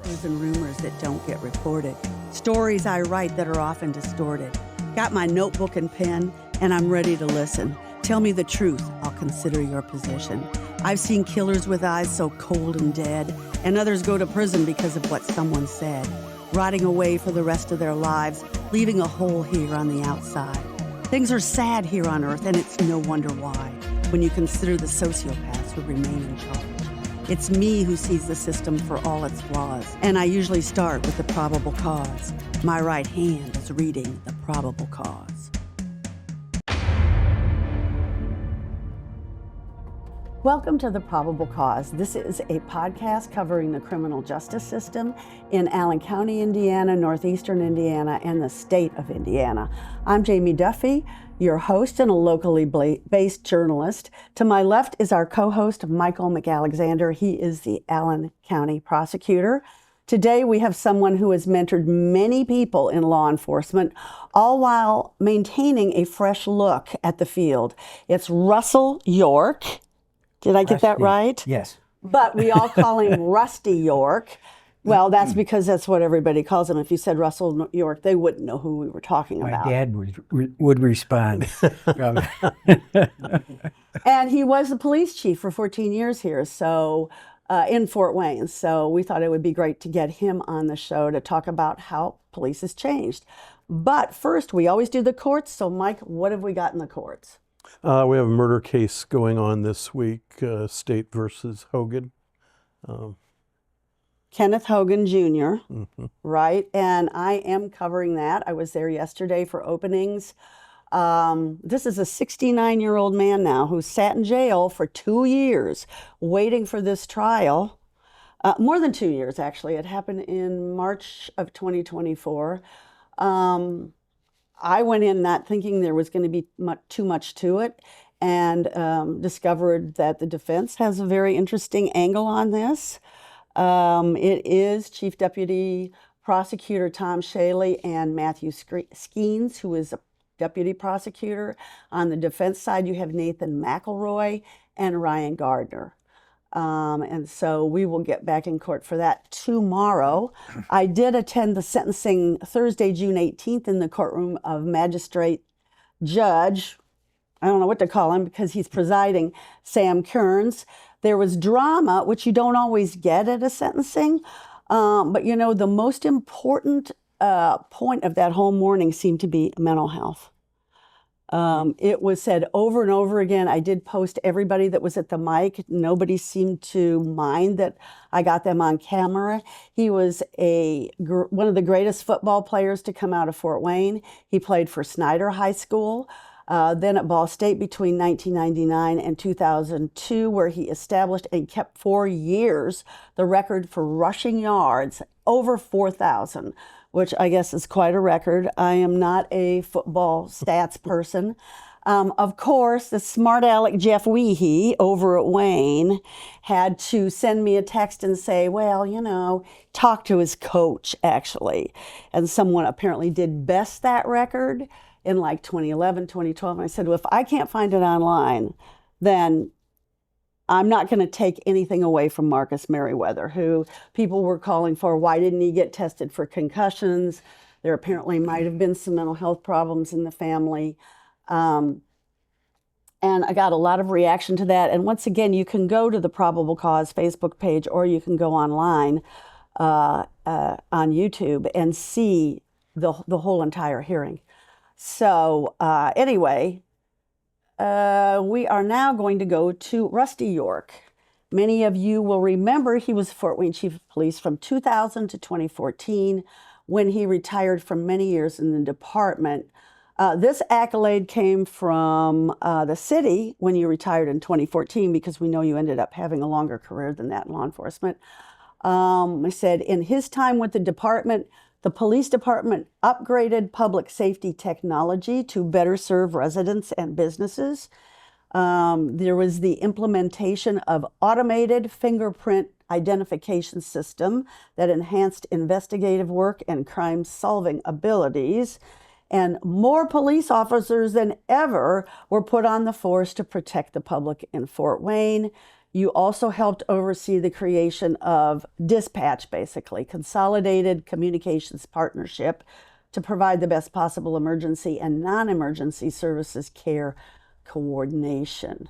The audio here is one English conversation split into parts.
truths and rumors that don't get reported. Stories I write that are often distorted. Got my notebook and pen, and I'm ready to listen. Tell me the truth, I'll consider your position. I've seen killers with eyes so cold and dead, and others go to prison because of what someone said, rotting away for the rest of their lives, leaving a hole here on the outside. Things are sad here on earth, and it's no wonder why, when you consider the sociopaths who remain in charge. It's me who sees the system for all its flaws, and I usually start with the probable cause. My right hand is reading the probable cause. Welcome to The Probable Cause. This is a podcast covering the criminal justice system in Allen County, Indiana, northeastern Indiana, and the state of Indiana. I'm Jamie Duffy, your host and a locally based journalist. To my left is our co-host, Michael McAlexander. He is the Allen County Prosecutor. Today we have someone who has mentored many people in law enforcement, all while maintaining a fresh look at the field. It's Russell York. Did I get that right? Yes. But we all call him Rusty York. Well, that's because that's what everybody calls him. If you said Russell York, they wouldn't know who we were talking about. My dad would respond. And he was the police chief for 14 years here, so in Fort Wayne. So we thought it would be great to get him on the show to talk about how police has changed. But first, we always do the courts. So Mike, what have we got in the courts? We have a murder case going on this week, State versus Hogan. Kenneth Hogan Jr., right? And I am covering that. I was there yesterday for openings. This is a 69-year-old man now who sat in jail for 2 years waiting for this trial. More than 2 years, actually. It happened in March of 2024. I went in not thinking there was going to be too much to it, and discovered that the defense has a very interesting angle on this. It is Chief Deputy Prosecutor Tom Shaley and Matthew Skeens, who is a deputy prosecutor. On the defense side, you have Nathan McElroy and Ryan Gardner. And so we will get back in court for that tomorrow. I did attend the sentencing Thursday, June 18th in the courtroom of Magistrate Judge, I don't know what to call him because he's presiding, Sam Kearns. There was drama, which you don't always get at a sentencing. But you know, the most important point of that whole morning seemed to be mental health. It was said over and over again. I did post everybody that was at the mic. Nobody seemed to mind that I got them on camera. He was one of the greatest football players to come out of Fort Wayne. He played for Snyder High School, then at Ball State between 1999 and 2002, where he established and kept 4 years the record for rushing yards, over 4,000. Which I guess is quite a record. I am not a football stats person. Of course, the smart aleck Jeff Weehee over at Wayne had to send me a text and say, well, you know, talk to his coach, actually. And someone apparently did best that record in like 2011, 2012. And I said, well, if I can't find it online, then I'm not going to take anything away from Marcus Merriweather, who people were calling for. Why didn't he get tested for concussions? There apparently might have been some mental health problems in the family. And I got a lot of reaction to that. And once again, you can go to the Probable Cause Facebook page, or you can go online on YouTube and see the whole entire hearing. So anyway, we are now going to go to Rusty York. Many of you will remember he was Fort Wayne Chief of Police from 2000 to 2014, when he retired from many years in the department. This accolade came from the city when you retired in 2014, because we know you ended up having a longer career than that in law enforcement. I said, in his time with the department, the police department upgraded public safety technology to better serve residents and businesses. There was the implementation of automated fingerprint identification system that enhanced investigative work and crime-solving abilities. And more police officers than ever were put on the force to protect the public in Fort Wayne. You also helped oversee the creation of Dispatch, basically, Consolidated Communications Partnership, to provide the best possible emergency and non-emergency services care coordination.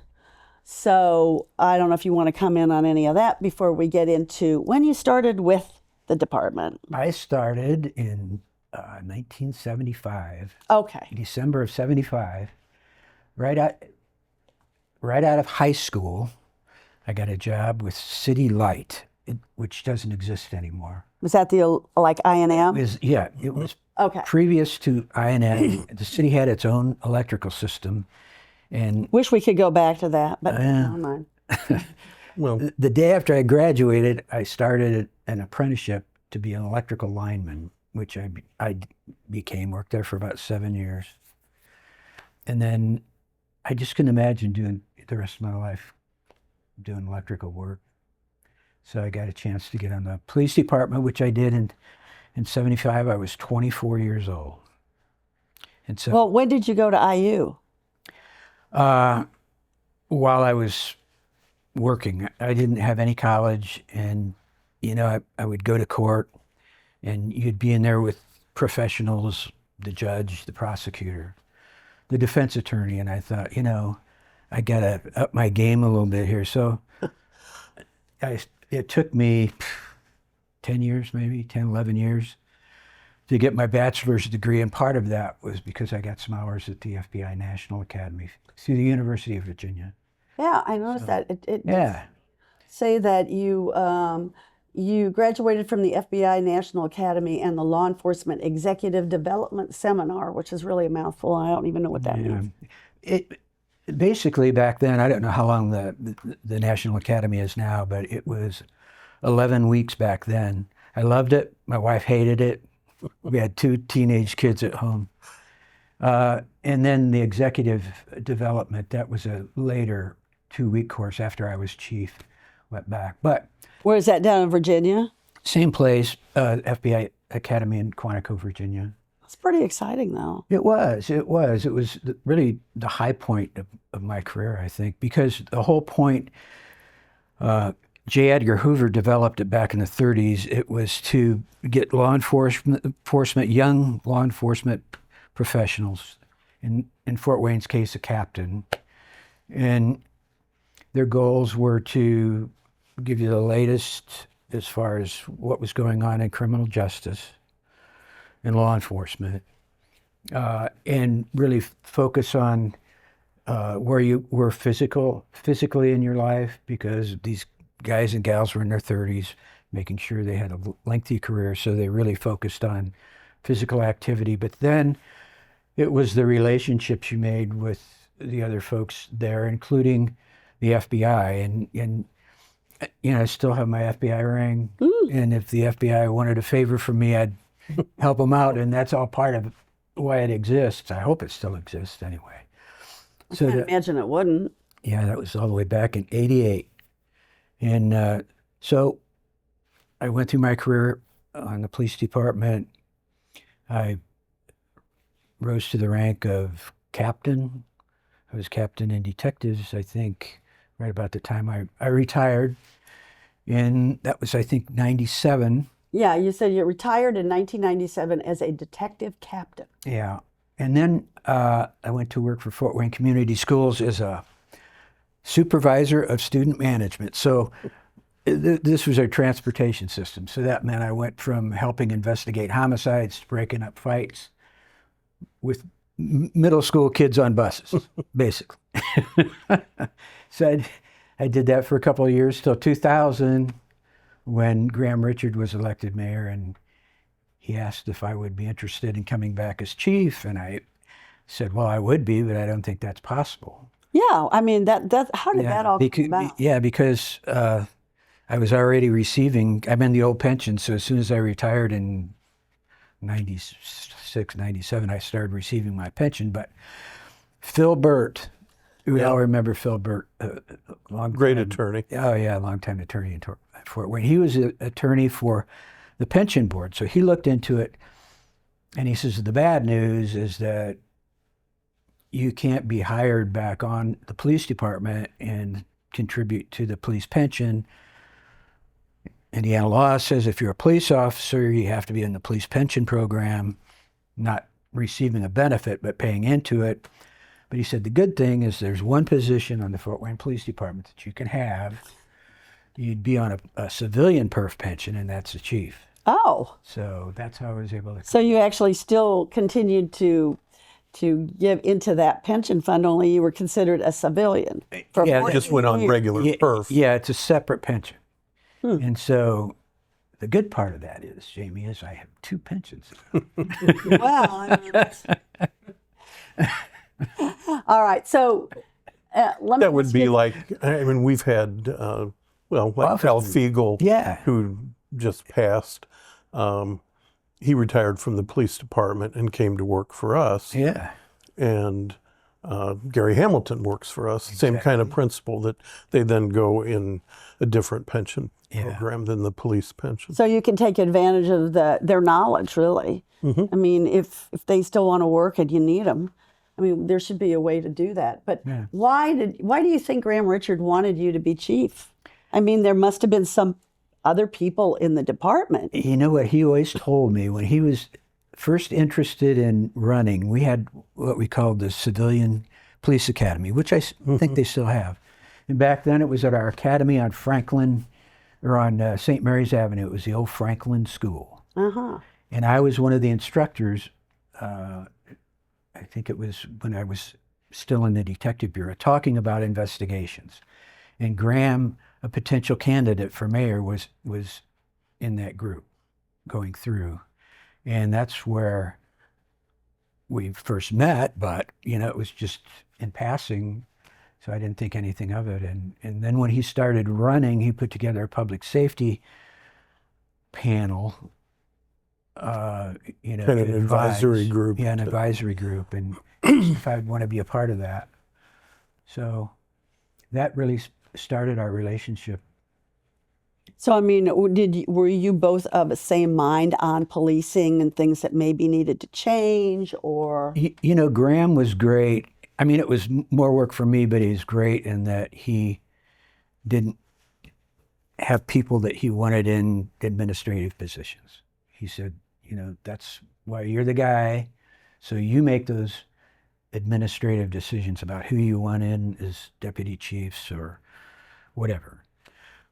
So I don't know if you want to come in on any of that before we get into when you started with the department. I started in 1975, Okay. December of 75, right out of high school. I got a job with City Light, which doesn't exist anymore. Was that the like I&M? It was Okay. previous to I&M. The city had its own electrical system, and Wish we could go back to that, but never mind. Well, the day after I graduated, I started an apprenticeship to be an electrical lineman, which I became, worked there for about 7 years. And then I just couldn't imagine doing the rest of my life doing electrical work. So I got a chance to get on the police department, which I did in 75. I was 24 years old. And so Well, when did you go to IU? while I was working, I didn't have any college, and I would go to court, and you'd be in there with professionals, the judge, the prosecutor, the defense attorney, and I thought, I gotta up my game a little bit here. So it took me 10 years, maybe 10, 11 years to get my bachelor's degree, and part of that was because I got some hours at the FBI National Academy through the University of Virginia. Yeah, I noticed that. It Yeah. say that you graduated from the FBI National Academy and the Law Enforcement Executive Development Seminar, which is really a mouthful. I don't even know what that means. It basically back then, I don't know how long the National Academy is now, but it was 11 weeks back then. I loved it. My wife hated it. We had 2 teenage kids at home. And then the executive development, that was a later 2-week course after I was chief, went back. But Where is that, down in Virginia? same place, FBI Academy in Quantico, Virginia. It's pretty exciting, though. It was really the high point of my career, I think, because the whole point, J. Edgar Hoover developed it back in the 30s. It was to get young law enforcement professionals, in Fort Wayne's case, a captain, and their goals were to give you the latest as far as what was going on in criminal justice and law enforcement, and really focus on where you were physically in your life, because these guys and gals were in their 30s, making sure they had a lengthy career, so they really focused on physical activity. But then it was the relationships you made with the other folks there, including the FBI. And I still have my FBI ring, and if the FBI wanted a favor from me, I'd help them out, and that's all part of why it exists. I hope it still exists anyway. I can't imagine it wouldn't. Yeah, that was all the way back in '88. And so I went through my career on the police department. I rose to the rank of captain. I was captain in detectives, I think, right about the time I retired. And that was, I think, 97. Yeah, you said you retired in 1997 as a detective captain. Yeah. And then I went to work for Fort Wayne Community Schools as a supervisor of student management. So this was our transportation system. So that meant I went from helping investigate homicides to breaking up fights with middle school kids on buses, basically. So I did that for a couple of years till 2000, when Graham Richard was elected mayor, and he asked if I would be interested in coming back as chief, and I said, well, I would be, but I don't think that's possible. Yeah, I mean, how did that all come about? Yeah, because I was already receiving, I'm in the old pension, so as soon as I retired in 96, 97, I started receiving my pension. But Phil Burt, we all remember Phil Burt, great attorney. Oh yeah, longtime attorney in Fort Wayne. He was an attorney for the pension board, so he looked into it, and he says the bad news is that you can't be hired back on the police department and contribute to the police pension. Indiana law says if you're a police officer, you have to be in the police pension program, not receiving a benefit, but paying into it. But he said the good thing is there's one position on the Fort Wayne Police Department that you can have. You'd be on a civilian perf pension, and that's the chief. Oh, So that's how I was able to. so you actually still continued to give into that pension fund, only you were considered a civilian. For Yeah, 14 Just went on years. regular perf. Yeah, it's a separate pension. And so the good part of that is, Jamie, is I have two pensions. Well, I mean, all right. So let me That would ask be you- like, I mean, we've had, like Cal Fiegel, Yeah. who just passed. He retired from the police department and came to work for us. Yeah. And Gary Hamilton works for us. Same kind of principle, that they then go in a different pension program than the police pension. So you can take advantage of their knowledge, really. I mean, if they still want to work and you need them, I mean, there should be a way to do that. But why do you think Graham Richard wanted you to be chief? I mean, there must have been some other people in the department. You know what he always told me when he was first interested in running, we had what we called the Civilian Police Academy, which I think they still have. And back then it was at our academy on Franklin, or on St. Mary's Avenue. It was the old Franklin School. Uh-huh. And I was one of the instructors, I think it was when I was still in the detective bureau, talking about investigations. And Graham, a potential candidate for mayor, was in that group going through. And that's where we first met, but, it was just in passing, so I didn't think anything of it. And then when he started running, he put together a public safety panel, Kind of an advisory group. Yeah, an advisory group, and if I'd want to be a part of that. So that really started our relationship. So, I mean, were you both of the same mind on policing and things that maybe needed to change, or? Graham was great. I mean, it was more work for me, but he was great in that he didn't have people that he wanted in administrative positions. He said, that's why you're the guy. So you make those administrative decisions about who you want in as deputy chiefs or whatever.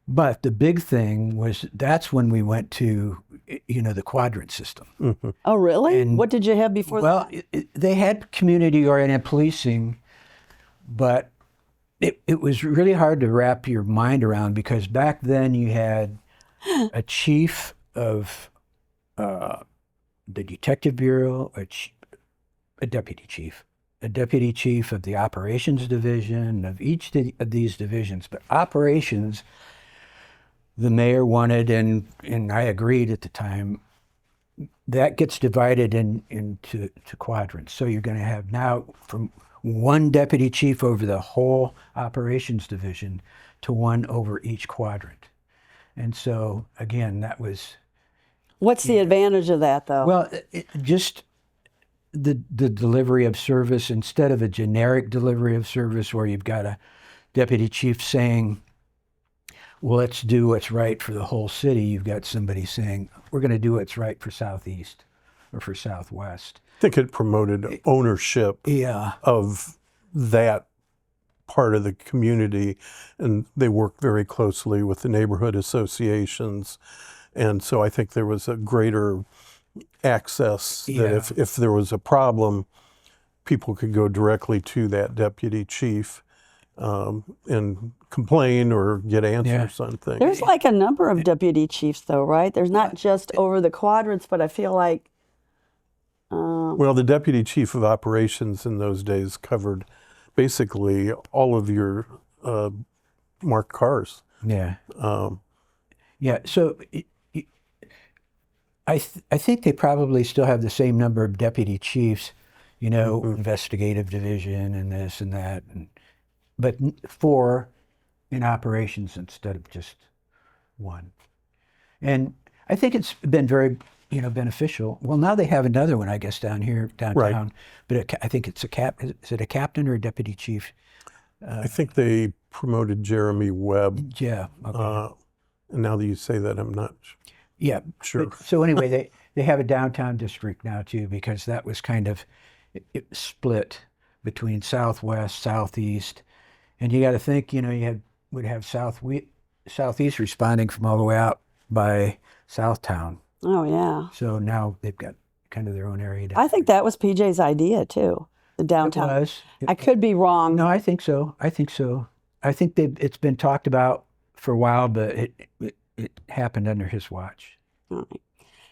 But the big thing was that's when we went to, the quadrant system. Mm-hmm. Oh, really? And- What did you have before Well, that? they had community-oriented policing, but it was really hard to wrap your mind around, because back then you had a chief of the detective bureau, a deputy chief of the operations division, of each of these divisions. But operations, the mayor wanted, and I agreed at the time, that gets divided into quadrants. So you're going to have now from one deputy chief over the whole operations division to one over each quadrant. And so, again, that was... What's the advantage of that, though? Well, just the delivery of service, instead of a generic delivery of service where you've got a deputy chief saying, well, let's do what's right for the whole city. You've got somebody saying, we're going to do what's right for Southeast or for Southwest. I think it promoted ownership of that part of the community, and they worked very closely with the neighborhood associations. And so I think there was a greater access that if there was a problem, people could go directly to that deputy chief and complain or get answers on things. There's like a number of deputy chiefs, though, right? There's not just over the quadrants, but I feel like... Well, the deputy chief of operations in those days covered basically all of your marked cars. Yeah. So I think they probably still have the same number of deputy chiefs, investigative division and this and that, but 4 in operations instead of just 1. And I think it's been very, beneficial. Well, now they have another one, I guess, downtown. Right. But I think it's is it a captain or a deputy chief? I think they promoted Jeremy Webb. Yeah. Okay. And now that you say that, I'm not Yeah. sure. So anyway, they have a downtown district now too, because that was kind of it split between southwest, southeast, and you got to think, would have southeast responding from all the way out by Southtown. Oh, yeah. So now they've got kind of their own area. I think that was PJ's idea, too, the downtown. It was. I could be wrong. No, I think so. I think it's been talked about for a while, but it happened under his watch. All right.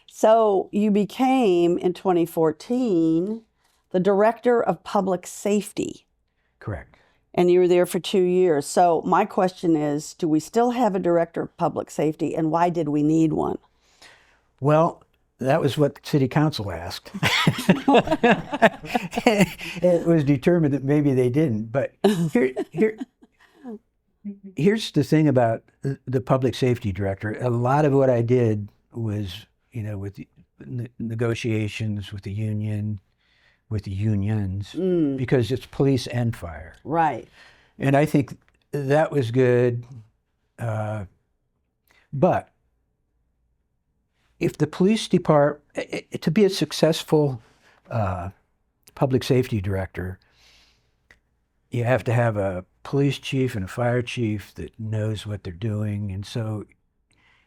So you became, in 2014, the Director of Public Safety, Correct. and you were there for 2 years. So my question is, do we still have a Director of Public Safety, and why did we need one? Well, that was what the city council asked. It was determined that maybe they didn't. But here's the thing about the public safety director. A lot of what I did was, with the negotiations with the union, with the unions, because it's police and fire. Right. And I think that was good. But if the police department, to be a successful public safety director, you have to have a police chief and a fire chief that knows what they're doing. And so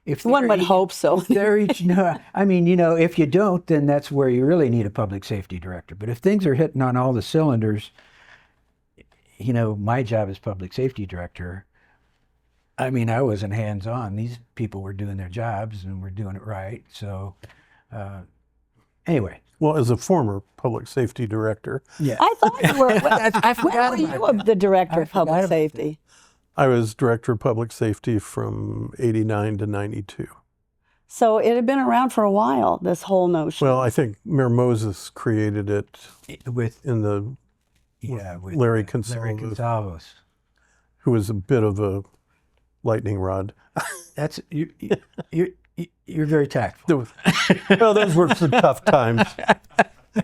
if One would hope so. they're each, if you don't, then that's where you really need a public safety director. But if things are hitting on all the cylinders, my job as public safety director, I wasn't hands-on. These people were doing their jobs and were doing it right. So anyway. Well, as a former public safety director, Yeah. I thought you were. I forgot When were about you the Director of I forgot Public about Safety? I was director of public safety from 89 to 92. So it had been around for a while, this whole notion. Well, I think Mayor Moses created it with in the with Larry Larry Consalvo, Consalvos. who was a bit of a lightning rod. That's you're very tactful. Well, those were some tough times.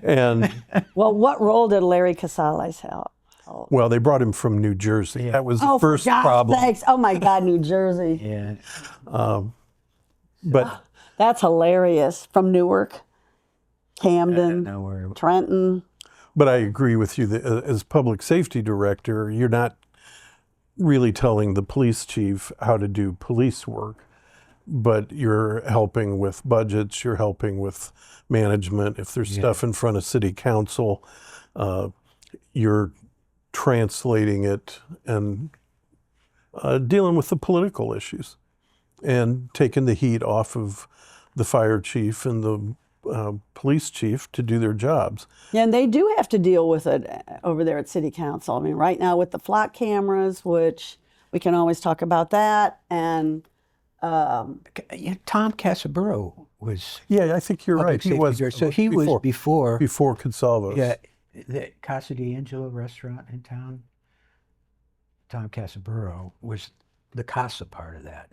And Well, what role did Larry Casales have? well, they brought him from New Jersey. Yeah. That was the Oh, first for God's problem. sakes. Oh, my God, New Jersey. Yeah. But That's hilarious. From Newark, Camden, No worry. Trenton. But I agree with you that as public safety director, you're not really telling the police chief how to do police work, but you're helping with budgets, you're helping with management. If there's stuff in front of city council, you're translating it and dealing with the political issues and taking the heat off of the fire chief and the police chief to do their jobs. Yeah, and they do have to deal with it over there at City Council. I mean, right now with the flock cameras, which we can always talk about that, and Tom Casabro was Yeah, I think you're public right. He safety was director. So he was before Consalvos. Yeah, the Casa D'Angelo restaurant in town. Tom Casabro was the Casa part of that,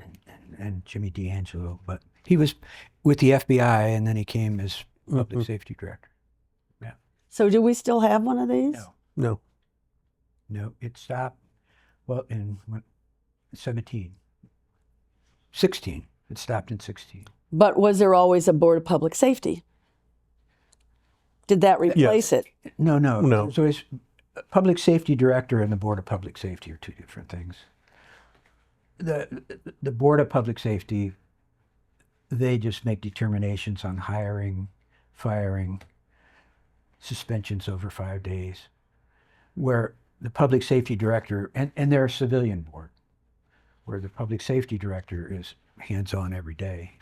and Jimmy D'Angelo. But he was with the FBI, and then he came as public safety director. Yeah. so do we still have one of these? No. No. It stopped. Well, in 16. It stopped in 16. But was there always a Board of Public Safety? Did that replace it? No. No. So it's public safety director and the Board of Public Safety are two different things. The Board of Public Safety, they just make determinations on hiring, firing, suspensions over 5 days, where the public safety director, and they're a civilian board, where the public safety director is hands-on every day,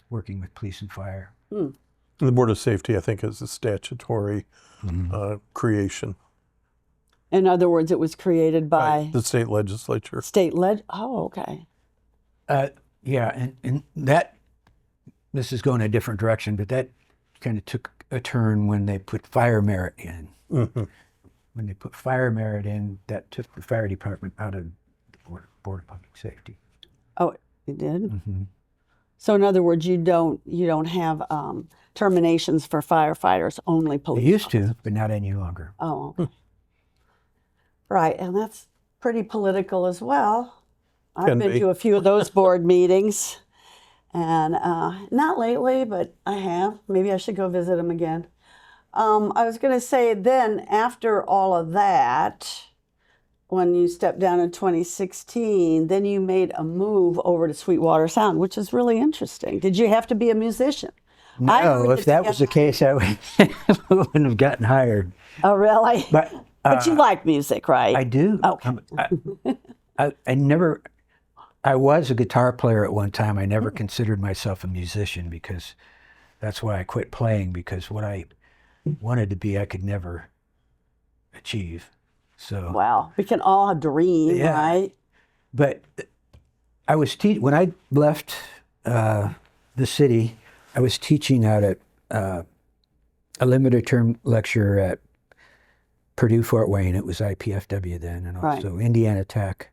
working with police and fire. The Board of Safety, I think, is a statutory creation. In other words, it was created by the state legislature. Oh, okay. Yeah, and that, this is going a different direction, but that kind of took a turn when they put fire merit in. Mm-hmm. When they put fire merit in, that took the fire department out of the Board of Public Safety. Oh, it did? Mm-hmm. So in other words, you don't have terminations for firefighters, only They police. used to, but not any longer. Oh, okay. Right, and that's pretty political as well. I've Can been be. to a few of those board meetings, and not lately, but I have. Maybe I should go visit them again. I was going to say then, after all of that, when you stepped down in 2016, then you made a move over to Sweetwater Sound, which is really interesting. Did you have to be a musician? I No, heard if that was the case, I wouldn't have gotten hired. Oh, really? But But you like music, right? I do. Okay. I never. I was a guitar player at one time. I never considered myself a musician because that's why I quit playing, because what I wanted to be, I could never achieve. So Wow, we can all dream, Yeah. right? But I was when I left the city, I was teaching out at a limited term lecture at Purdue Fort Wayne. It was IPFW then, and also Indiana Tech.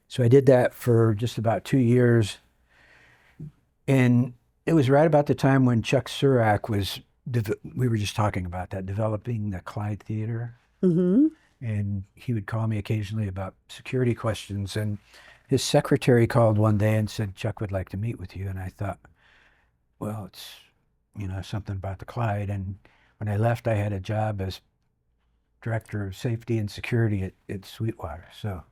So I did that for just about 2 years, and it was right about the time when Chuck Surak was. We were just talking about that, developing the Clyde Theater. Mm-hmm. And he would call me occasionally about security questions. And his secretary called one day and said, Chuck would like to meet with you. And I thought, well, it's, something about the Clyde. And when I left, I had a job as director of safety and security at Sweetwater. So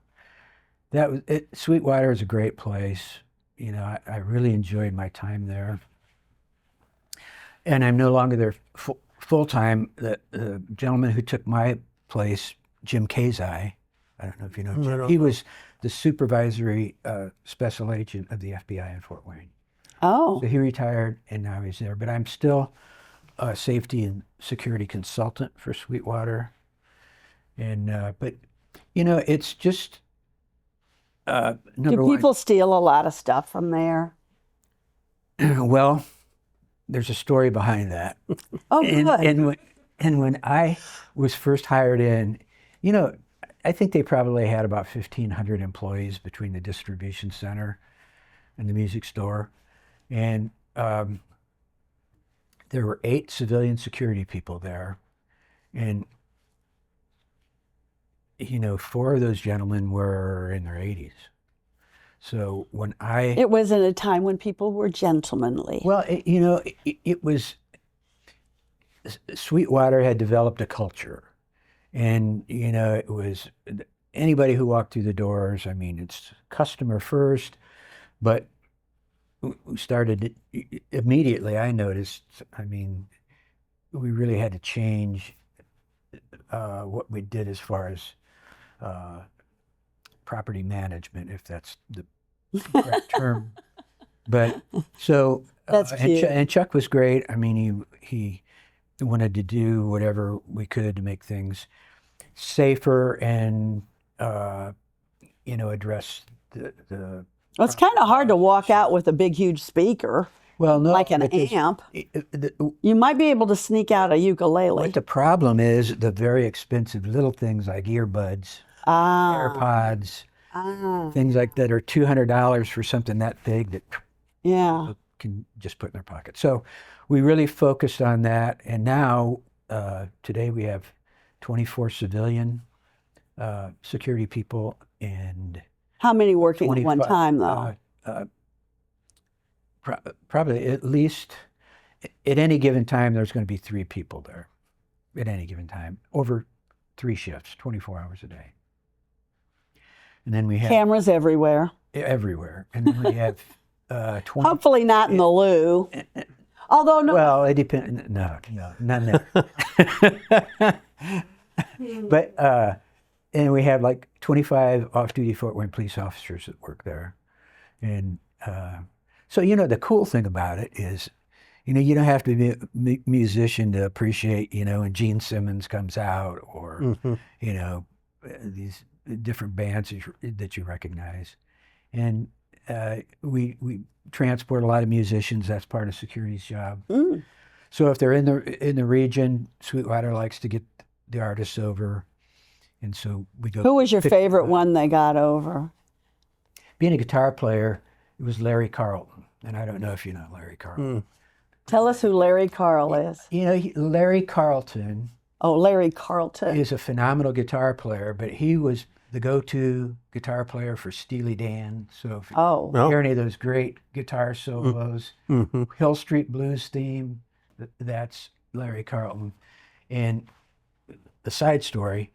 that was it. Sweetwater is a great place. I really enjoyed my time there. And I'm no longer there full-time. The gentleman who took my place, Jim Kazai, I don't know if you know Jim. He was the supervisory special agent of the FBI in Fort Wayne. Oh. So he retired, and now he's there. But I'm still a safety and security consultant for Sweetwater. And but it's just number Do people steal a lot of stuff from there? Well, there's a story behind that. Oh, good. And when I was first hired in, I think they probably had about 1,500 employees between the distribution center and the music store. And there were 8 civilian security people there. And, 4 of those gentlemen were in their 80s. So when It was at a time when people were gentlemanly. Well, it was, Sweetwater had developed a culture. And, it was anybody who walked through the doors, it's customer first, but we started immediately, I noticed, we really had to change what we did as far as property management, if that's the correct term. But so, That's cute. and Chuck was great. He wanted to do whatever we could to make things safer and, address the Well, it's kind of hard to walk out with a big, huge speaker, well, no, like an because amp. You might be able to sneak out a ukulele. what the problem is, the very expensive little things like earbuds, AirPods, things like that are $200 for something that big that Yeah. can just put in their pocket. So we really focused on that. And now, today we have 24 civilian security people and How many working at one 25 time, though? probably at least at any given time, there's going to be 3 people there at any given time over 3 shifts, 24 hours a day. And then we have Cameras everywhere. everywhere. And then we have 20. Hopefully not in the loo. Although, no. Well, it depends. No, not there. But and we have like 25 off-duty Fort Wayne police officers that work there, and so the cool thing about it is, you don't have to be a musician to appreciate, when Gene Simmons comes out, or these different bands that you recognize, and we transport a lot of musicians. That's part of security's job. Mm. So if they're in the region, Sweetwater likes to get the artists over, and so we go. Who was your pick favorite them up. one they got over? Being a guitar player, it was Larry Carlton, and I don't know if you know Larry Carlton. Tell us who Larry Carl is. Larry Carlton Oh, Larry Carlton. is a phenomenal guitar player, but he was the go-to guitar player for Steely Dan. So if Oh, Well, you hear any of those great guitar solos, mhm. Hill Street Blues theme, that's Larry Carlton. And the side story,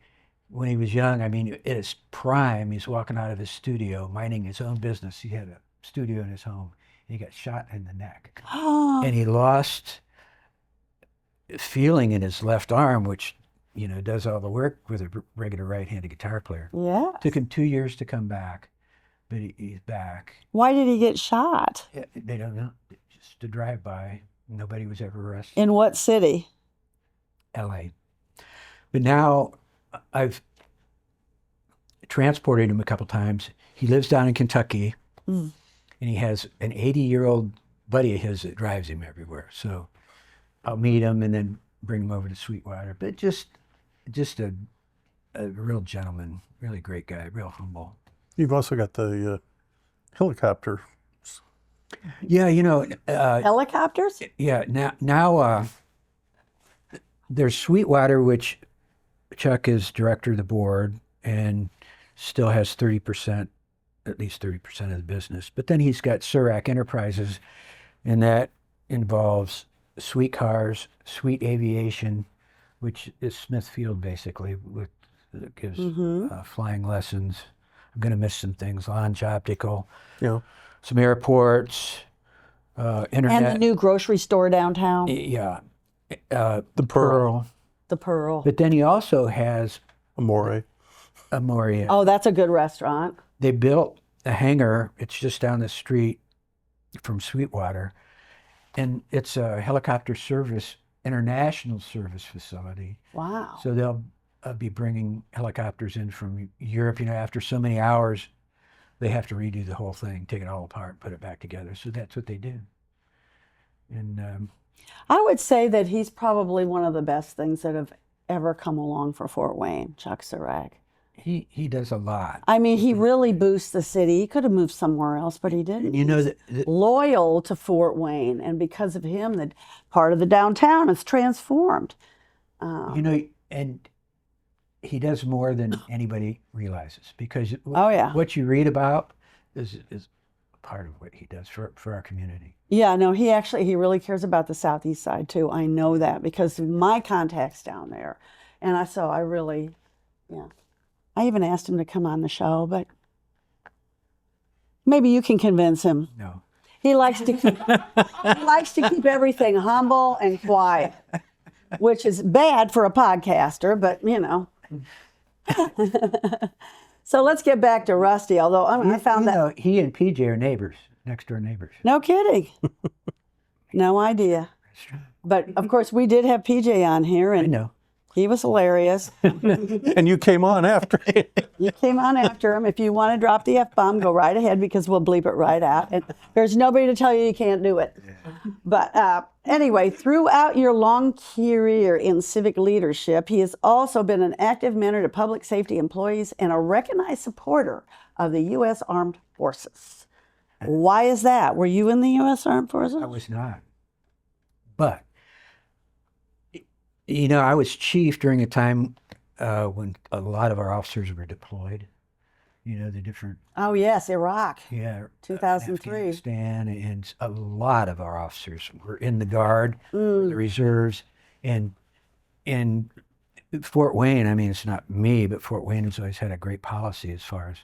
when he was young, I mean, at his prime, he's walking out of his studio, minding his own business. He had a studio in his home, and he got shot in the neck. And he lost feeling in his left arm, which, you know, does all the work with a regular right-handed guitar player. yeah. Took him 2 years to come back, but he's back. Why did he get shot? They don't know. Just a drive-by. Nobody was ever arrested. In what city? L.A. But now I've transported him a couple times. He lives down in Kentucky, and he has an 80-year-old buddy of his that drives him everywhere. So I'll meet him and then bring him over to Sweetwater. But just a real gentleman, really great guy, real humble. You've also got the helicopter. Yeah, you know. Helicopters? Yeah, now there's Sweetwater, which Chuck is director of the board and still has 30%, at least 30% of the business. But then he's got Surak Enterprises, and that involves Sweet Cars, Sweet Aviation, which is Smithfield basically, that gives flying lessons. I'm going to miss some things. Launch Optical, Yeah. some airports, internet. And the new grocery store downtown, Yeah. The Pearl. the Pearl. But then he also has Amore. Amoria. Oh, that's a good restaurant. They built a hangar. It's just down the street from Sweetwater. And it's a helicopter service, international service facility. Wow. So they'll be bringing helicopters in from Europe. You know, after so many hours, they have to redo the whole thing, take it all apart, put it back together. So that's what they do. And I would say that he's probably one of the best things that have ever come along for Fort Wayne, Chuck Surak. he does a lot. I mean, he really boosts the city. He could have moved somewhere else, but he didn't. You know, He's loyal to Fort Wayne, and because of him, that part of the downtown is transformed. you know, and he does more than anybody realizes, because Oh, yeah. what you read about is part of what he does for our community. Yeah, no, he really cares about the southeast side too. I know that because of my contacts down there. And I really, yeah. I even asked him to come on the show, but maybe you can convince him. No. He likes to keep everything humble and quiet, which is bad for a podcaster, but you know. So let's get back to Rusty, although I found that. You know, he and PJ are neighbors, next door neighbors. No kidding. No idea. That's true. But of course, we did have PJ on here, I and know. he was hilarious. And you came on after. You came on after him. If you want to drop the F-bomb, go right ahead because we'll bleep it right out. And there's nobody to tell you can't do it. But anyway, throughout your long career in civic leadership, he has also been an active mentor to public safety employees and a recognized supporter of the U.S. Armed Forces. Why is that? Were you in the U.S. Armed Forces? I was not. But, you know, I was chief during a time when a lot of our officers were deployed. You know, the different, Oh, yes, Iraq, yeah, 2003. Afghanistan, and a lot of our officers were in the Guard, the reserves, and Fort Wayne, I mean, it's not me, but Fort Wayne has always had a great policy as far as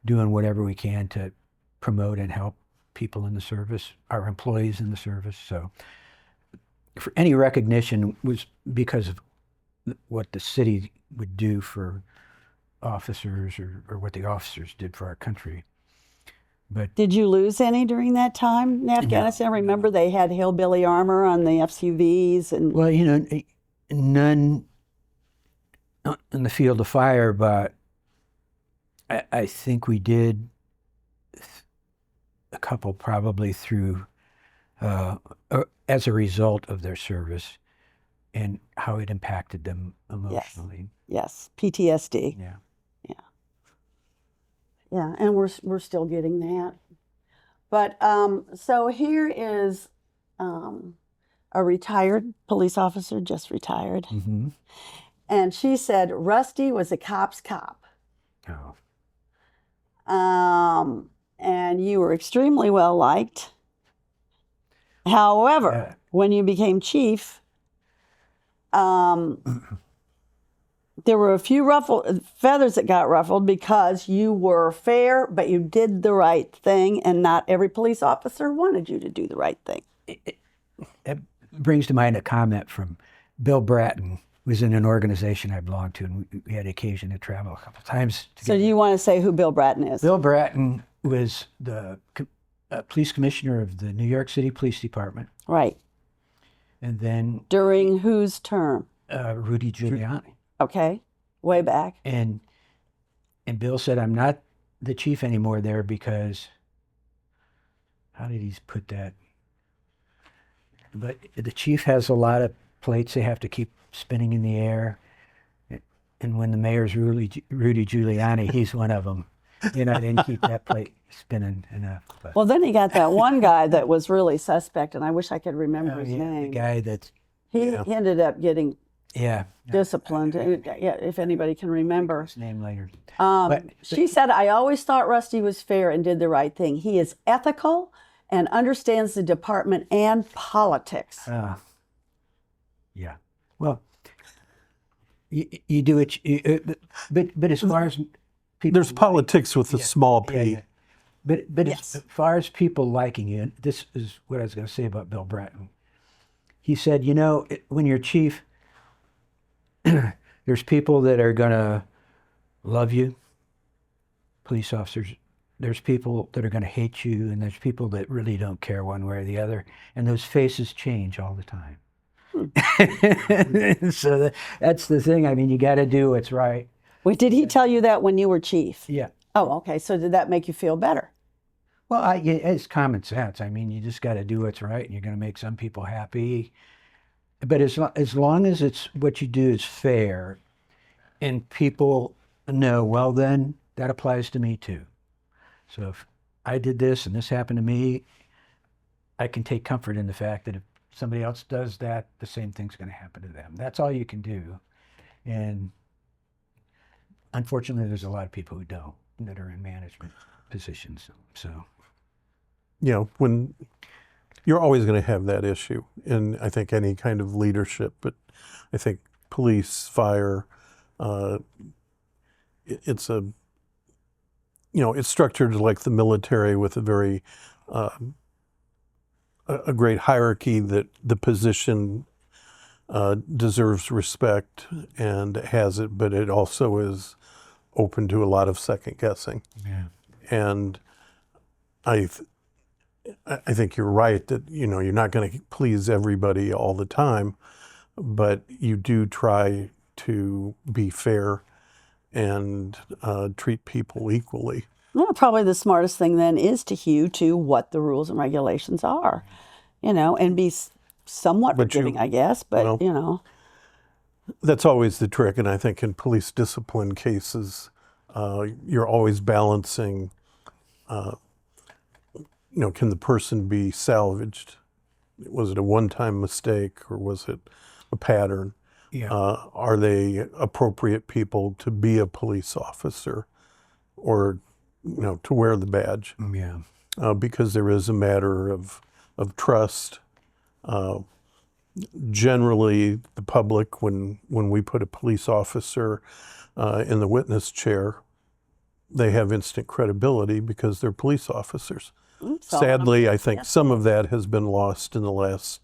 doing whatever we can to promote and help people in the service, our employees in the service. So for any recognition was because of what the city would do for officers or what the officers did for our country. But Did you lose any during that time in Afghanistan? Remember they had hillbilly armor on the SUVs and well, you know, none in the field of fire, but I think we did a couple probably through as a result of their service and how it impacted them emotionally. yes, PTSD. Yeah. Yeah, and we're still getting that. But so here is a retired police officer, just retired, Mm-hmm. and she said Rusty was a cop's cop. Oh. And you were extremely well liked. However, when you became chief, there were a few feathers that got ruffled because you were fair, but you did the right thing, and not every police officer wanted you to do the right thing. It brings to mind a comment from Bill Bratton, who was in an organization I belonged to, and we had occasion to travel a couple of times together. So do you want to say who Bill Bratton is? Bill Bratton was the police commissioner of the New York City Police Department. Right. And then... During whose term? Rudy Giuliani. Okay, way back. And Bill said, I'm not the chief anymore there because, how did he put that? But the chief has a lot of plates they have to keep spinning in the air. And when the mayor's Rudy Giuliani, he's one of them. You know, I didn't keep that plate spinning enough. But. Well, then he got that one guy that was really suspect, and I wish I could remember his name. The guy that... He ended up getting... Yeah. Disciplined. Yeah, if anybody can remember. His name later. She said, I always thought Rusty was fair and did the right thing. He is ethical and understands the department and politics. Yeah. Well, you do it, but as far as people... There's politics with a small p. But yes. As far as people liking you, this is what I was going to say about Bill Bratton. He said, you know, when you're chief, there's people that are going to love you, police officers. There's people that are going to hate you, and there's people that really don't care one way or the other. And those faces change all the time. So that's the thing. I mean, you got to do what's right. Wait, did he tell you that when you were chief? Yeah. Oh, okay. So did that make you feel better? Well, it's common sense. I mean, you just got to do what's right, and you're going to make some people happy. But as long as it's what you do is fair, and people know, well, then that applies to me too. So if I did this and this happened to me, I can take comfort in the fact that if somebody else does that, the same thing's going to happen to them. That's all you can do. And unfortunately, there's a lot of people who don't, that are in management positions. So, you know, when you're always going to have that issue in, I think, any kind of leadership, but I think police, fire, it's a, you know, it's structured like the military with a very, a great hierarchy that the position deserves respect and has it, but it also is open to a lot of second guessing. Yeah. And I think you're right that, you know, you're not going to please everybody all the time, but you do try to be fair and treat people equally. Well, probably the smartest thing then is to hew to what the rules and regulations are, you know, and be somewhat forgiving, I guess, but, you know. That's always the trick, and I think in police discipline cases, you're always balancing, you know, can the person be salvaged? Was it a one-time mistake, or was it a pattern? Yeah. Are they appropriate people to be a police officer, or, you know, to wear the badge? Yeah. Because there is a matter of trust. Generally, the public, when we put a police officer in the witness chair, they have instant credibility because they're police officers. Sadly, I think some of that has been lost in the last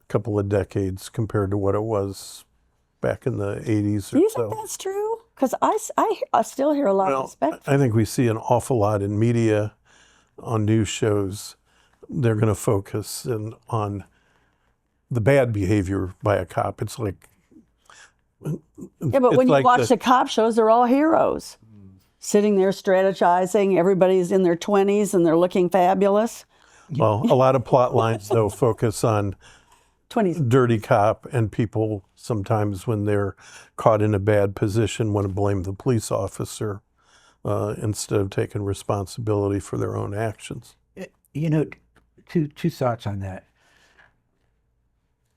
couple of decades compared to what it was back in the 80s or so. Do you think that's true? Because I still hear a lot of respect. I think we see an awful lot in media, on news shows. They're going to focus on the bad behavior by a cop. It's like... Yeah, but when you watch the cop shows, they're all heroes. Sitting there strategizing, everybody's in their 20s and they're looking fabulous. Well, a lot of plot lines, though, focus on 20s. Dirty cop, and people sometimes, when they're caught in a bad position, want to blame the police officer instead of taking responsibility for their own actions. You know, two thoughts on that.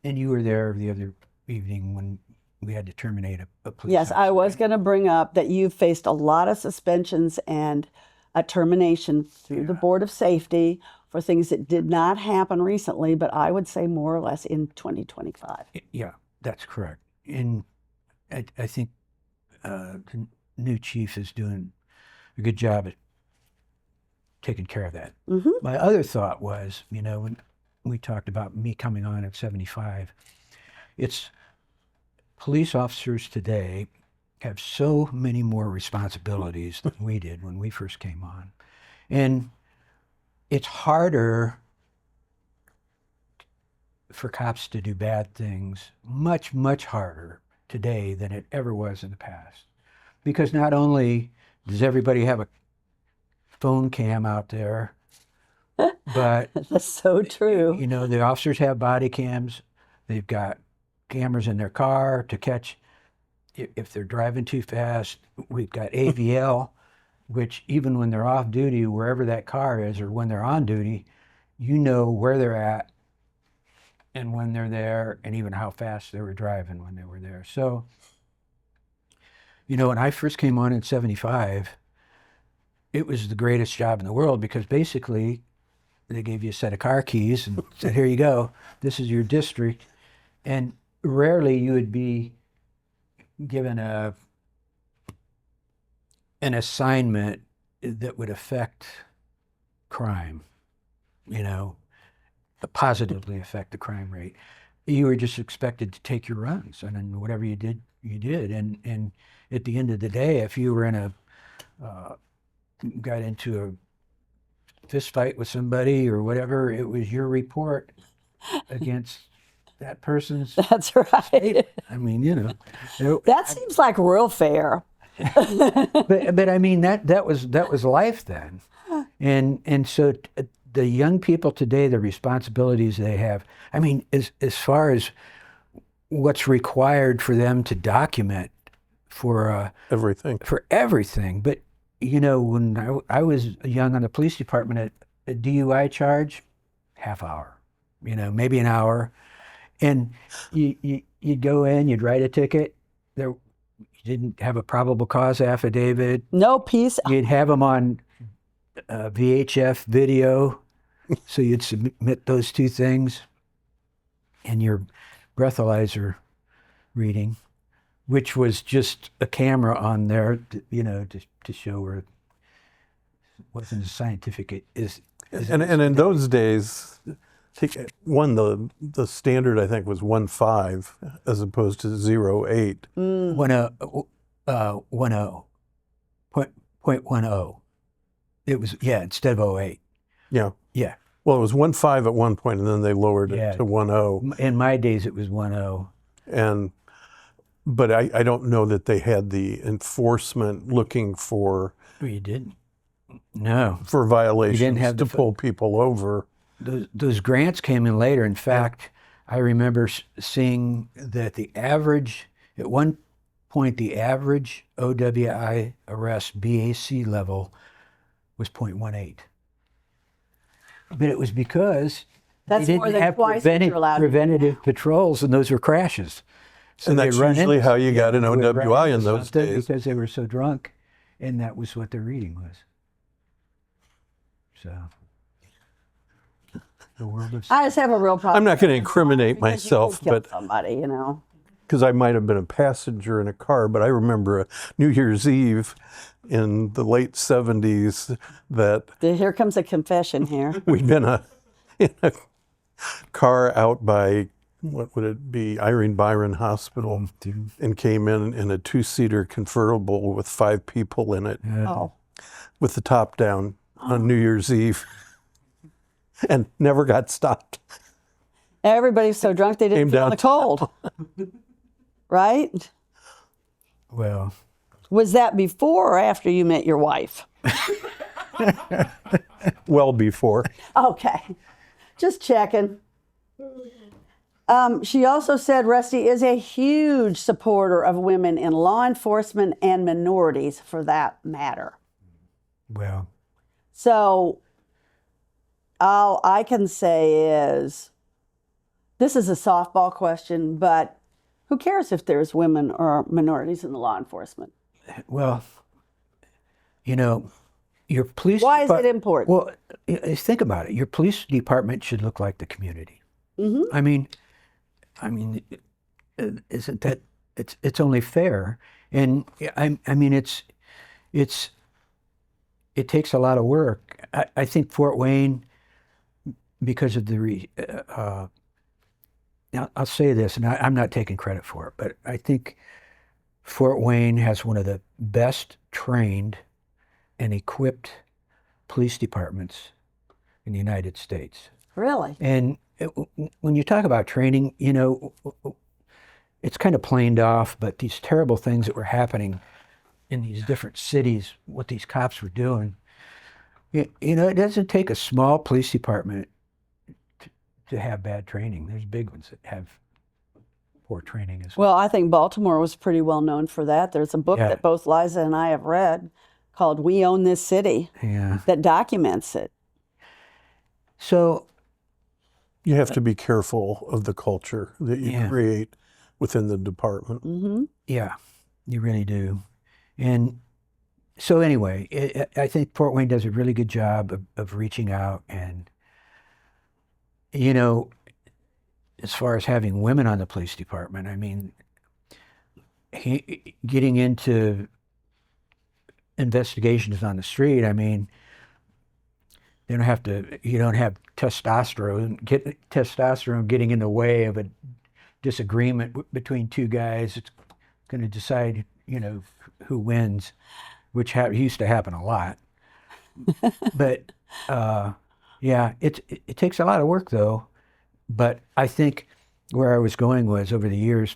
And you were there the other evening when we had to terminate a police Yes, I officer. was going to bring up that you've faced a lot of suspensions and a termination through the Board of Safety for things that did not happen recently, but I would say more or less in 2025. Yeah, that's correct. And I think the new chief is doing a good job at taking care of that. Mm-hmm. My other thought was, when we talked about me coming on at 75, it's police officers today have so many more responsibilities than we did when we first came on. And it's harder for cops to do bad things, much, much harder today than it ever was in the past. Because not only does everybody have a phone cam out there, but That's so true. the officers have body cams. They've got cameras in their car to catch if they're driving too fast. We've got AVL, which even when they're off duty, wherever that car is, or when they're on duty, where they're at and when they're there, and even how fast they were driving when they were there. So, when I first came on in 75, it was the greatest job in the world, because basically they gave you a set of car keys and said, here you go, this is your district. And rarely you would be given an assignment that would affect crime, positively affect the crime rate. You were just expected to take your runs, and then whatever you did, you did. And at the end of the day, if you were got into a fist fight with somebody or whatever, it was your report against that person's. That's right. I mean, That seems like real fair. but I mean that was life then, and so the young people today, the responsibilities they have. I mean, as far as what's required for them to document for everything. But when I was young on the police department, a DUI charge, half hour, maybe an hour, and you'd go in, you'd write a ticket. You didn't have a probable cause affidavit. No piece. You'd have them on VHF video, so you'd submit those two things, and your breathalyzer reading, which was just a camera on there, to show where it wasn't as scientific And in those days, the standard I think was 1.5 as opposed to 0.8. 0.10. It was, instead of 0.8. Yeah. Yeah. Well, it was 1.5 at one point, and then they lowered it to 1.0. In my days, it was 1.0. But I don't know that they had the enforcement looking for. Well, you didn't. No. For violations you didn't have to pull people over. Those grants came in later. In fact, I remember seeing that at one point, the average OWI arrest BAC level was 0.18. But it was because That's they more didn't than have twice what you're allowed to preventative patrols, and those were crashes. So and that's usually how you got an OWI in those days. Because they were so drunk, and that was what their reading was. So, the world of... I just have a real problem. I'm not going to incriminate myself, but somebody, because I might have been a passenger in a car, but I remember a New Year's Eve in the late 70s that Here comes a confession here. we'd been in a car out by, what would it be, Irene Byron Hospital, and came in a two-seater convertible with 5 people in it, with the top down on New Year's Eve, and never got stopped. Everybody's so drunk they didn't feel the cold. Right? Well... Was that before or after you met your wife? Well before. Okay. Just checking. She also said Rusty is a huge supporter of women in law enforcement and minorities, for that matter. Well. So all I can say is, this is a softball question, but Who cares if there's women or minorities in the law enforcement? Well, you know, your police. Why is it important? Well, think about it. Your police department should look like the community. I mean, isn't that it's only fair? And I mean, it takes a lot of work. I think Fort Wayne, because of now I'll say this, and I'm not taking credit for it, but I think Fort Wayne has one of the best trained and equipped police departments in the United States. Really? And when you talk about training, it's kind of planed off, but these terrible things that were happening in these different cities, what these cops were doing, it doesn't take a small police department to have bad training. There's big ones that have poor training as well. Well, I think Baltimore was pretty well known for that. There's a book that both Liza and I have read called We Own This City that documents it. So you have to be careful of the culture that you create within the department. Mm-hmm. Yeah, you really do. And so anyway, I think Fort Wayne does a really good job of reaching out. And, as far as having women on the police department, I mean, getting into investigations on the street, I mean, you don't have testosterone getting in the way of a disagreement between two guys. It's going to decide, who wins, which used to happen a lot. But it takes a lot of work though. But I think where I was going was over the years,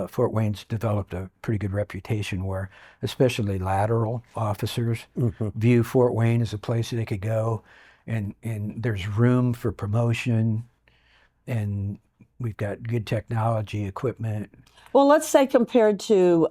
Fort Wayne's developed a pretty good reputation where especially lateral officers view Fort Wayne as a place they could go, and there's room for promotion, and we've got good technology, equipment. Well, let's say compared to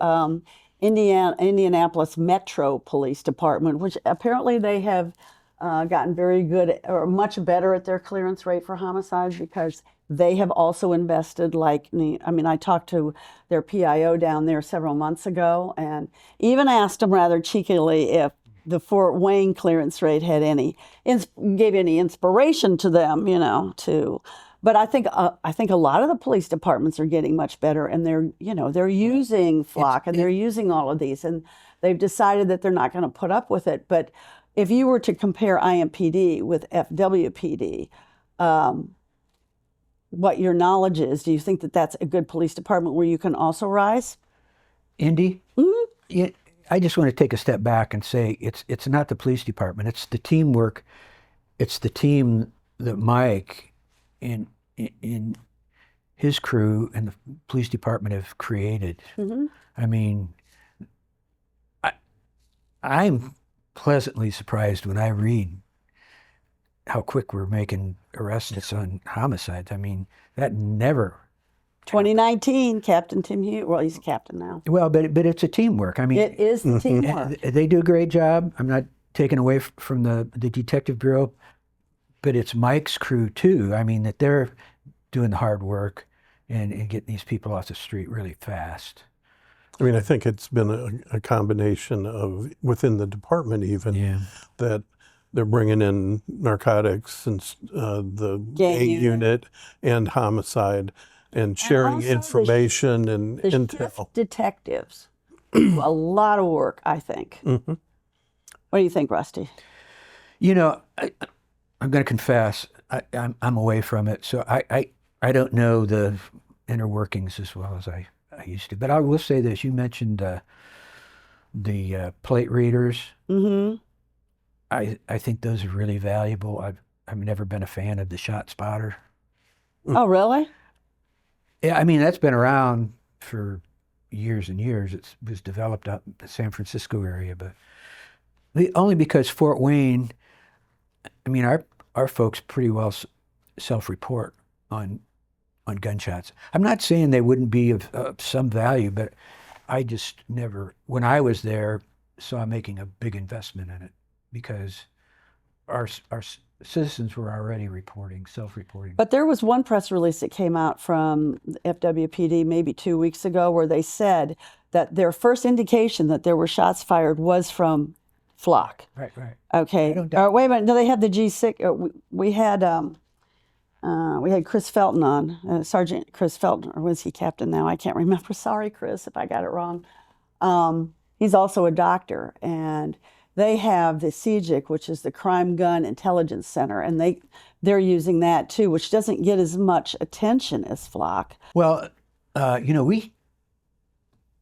Indianapolis Metro Police Department, which apparently they have gotten very good or much better at their clearance rate for homicides because they have also invested I talked to their PIO down there several months ago and even asked them rather cheekily if the Fort Wayne clearance rate had gave any inspiration to them, But I think a lot of the police departments are getting much better, and they're using Flock and they're using all of these, and they've decided that they're not going to put up with it. But if you were to compare IMPD with FWPD, what your knowledge is, do you think that that's a good police department where you can also rise? Indy? Yeah, I just want to take a step back and say it's not the police department. It's the teamwork. It's the team that Mike and his crew and the police department have created. I mean, I'm pleasantly surprised when I read how quick we're making arrests on homicides. I mean, that never. 2019, Captain Tim Hughes. Well, he's a captain now. Well, but it's a teamwork. I mean, it is the teamwork. They do a great job. I'm not taking away from the detective bureau, but it's Mike's crew too. I mean, that they're doing the hard work and getting these people off the street really fast. I mean, I think it's been a combination of within the department even that they're bringing in narcotics and the gang unit and homicide and sharing information and intel. Shift detectives do a lot of work, I think. What do you think, Rusty? I'm going to confess, I'm away from it, so I don't know the inner workings as well as I used to. But I will say this: you mentioned the plate readers. I think those are really valuable. I've never been a fan of the shot spotter. Oh, really? Yeah, I mean that's been around for years and years. It was developed up in the San Francisco area, but only because Fort Wayne. I mean, our folks pretty well self-report on gunshots. I'm not saying they wouldn't be of some value, but I just never, when I was there, saw making a big investment in it because our citizens were already reporting, self-reporting. But there was one press release that came out from FWPD maybe 2 weeks ago where they said that their first indication that there were shots fired was from Flock. Right. Okay. Wait a minute. No, they had the G6. We had Chris Felton on, Sergeant Chris Felton, or was he captain now? I can't remember. Sorry, Chris, if I got it wrong. He's also a doctor, and they have the CGIC, which is the Crime Gun Intelligence Center, and they're using that too, which doesn't get as much attention as Flock. Well, we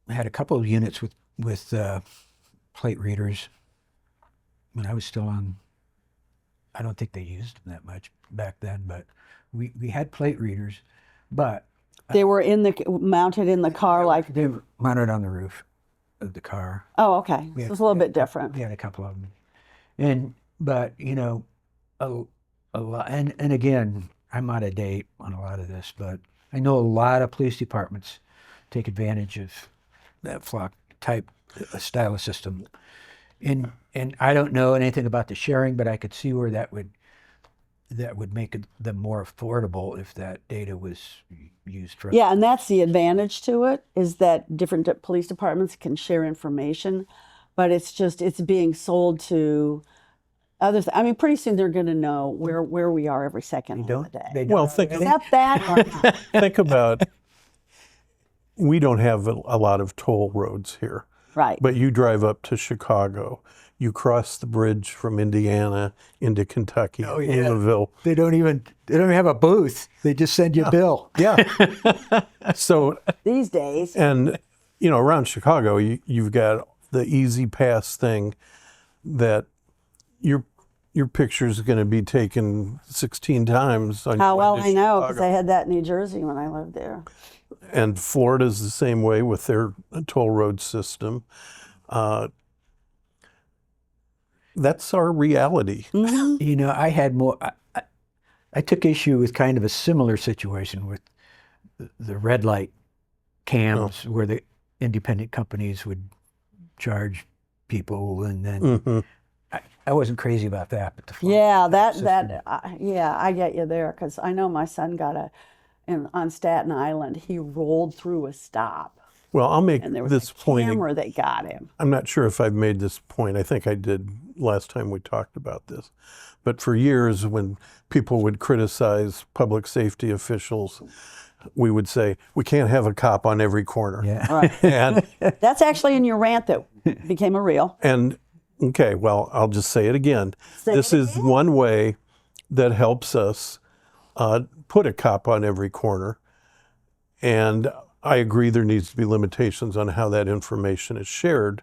had a couple of units with plate readers when I was still on. I don't think they used them that much back then, but we had plate readers, but they were mounted in the car, like they were mounted on the roof of the car. Oh, okay. So it's a little bit different. We had a couple of them, but a lot. And again, I'm out of date on a lot of this, but I know a lot of police departments take advantage of that Flock type style of system. And I don't know anything about the sharing, but I could see where that would make them more affordable if that data was used for. Yeah, and that's the advantage to it, is that different police departments can share information, but it's being sold to others. I mean, pretty soon they're going to know where we are every second of the day. Well, Except that or not. think about, we don't have a lot of toll roads here. Right. But you drive up to Chicago, you cross the bridge from Indiana into Kentucky, Louisville. They don't even have a booth. They just send you a bill. Yeah. So these days. And around Chicago, you've got the Easy Pass thing that your picture's going to be taken 16 times. How well I know, because I had that in New Jersey when I lived there. And Florida's the same way with their toll road system. That's our reality. Mm-hmm. I had more. I took issue with kind of a similar situation with the red light cams, where the independent companies would charge people, and then I wasn't crazy about that. But the I get you there, because I know my son got on Staten Island, he rolled through a stop. Well, I'll make and there was this a point. Camera that got him. I'm not sure if I've made this point. I think I did last time we talked about this. But for years, when people would criticize public safety officials, we would say, we can't have a cop on every corner. Yeah. Right. And that's actually in your rant that became a reel. And okay, well, I'll just say it again. This is one way that helps us put a cop on every corner. And I agree there needs to be limitations on how that information is shared.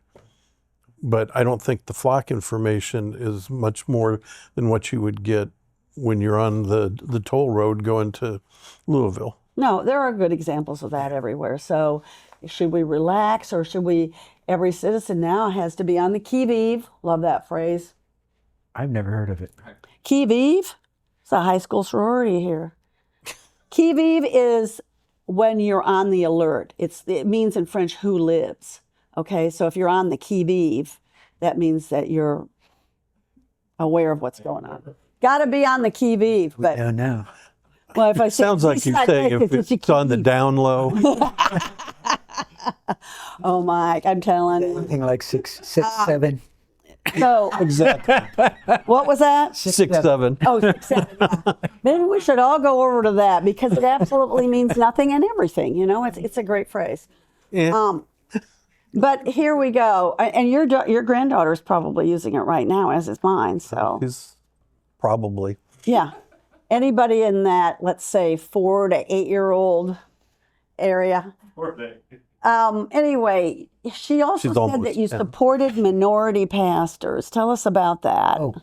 But I don't think the Flock information is much more than what you would get when you're on the toll road going to Louisville. No, there are good examples of that everywhere. So should we relax, or should we, every citizen now has to be on the qui-vive. Love that phrase. I've never heard of it. Qui-vive? It's a high school sorority here. Qui-vive is when you're on the alert. It means in French, who lives. Okay, so if you're on the qui-vive, that means that you're aware of what's going on. Got to be on the qui-vive. But I don't know. Well, if I say, sounds like you're saying if it's on the down low. Oh, Mike, I'm telling you. Something like six, 7. So, Exactly. what was that? 6, 7. Oh, 6, 7. Yeah. Maybe we should all go over to that, because it absolutely means nothing and everything. It's a great phrase. Yeah. But here we go. And your granddaughter's probably using it right now, as is mine. So Is probably. yeah. Anybody in that, let's say, 4 to 8-year-old area? Anyway, she also She's said almost that you 10. supported minority pastors. Tell us about that. Oh.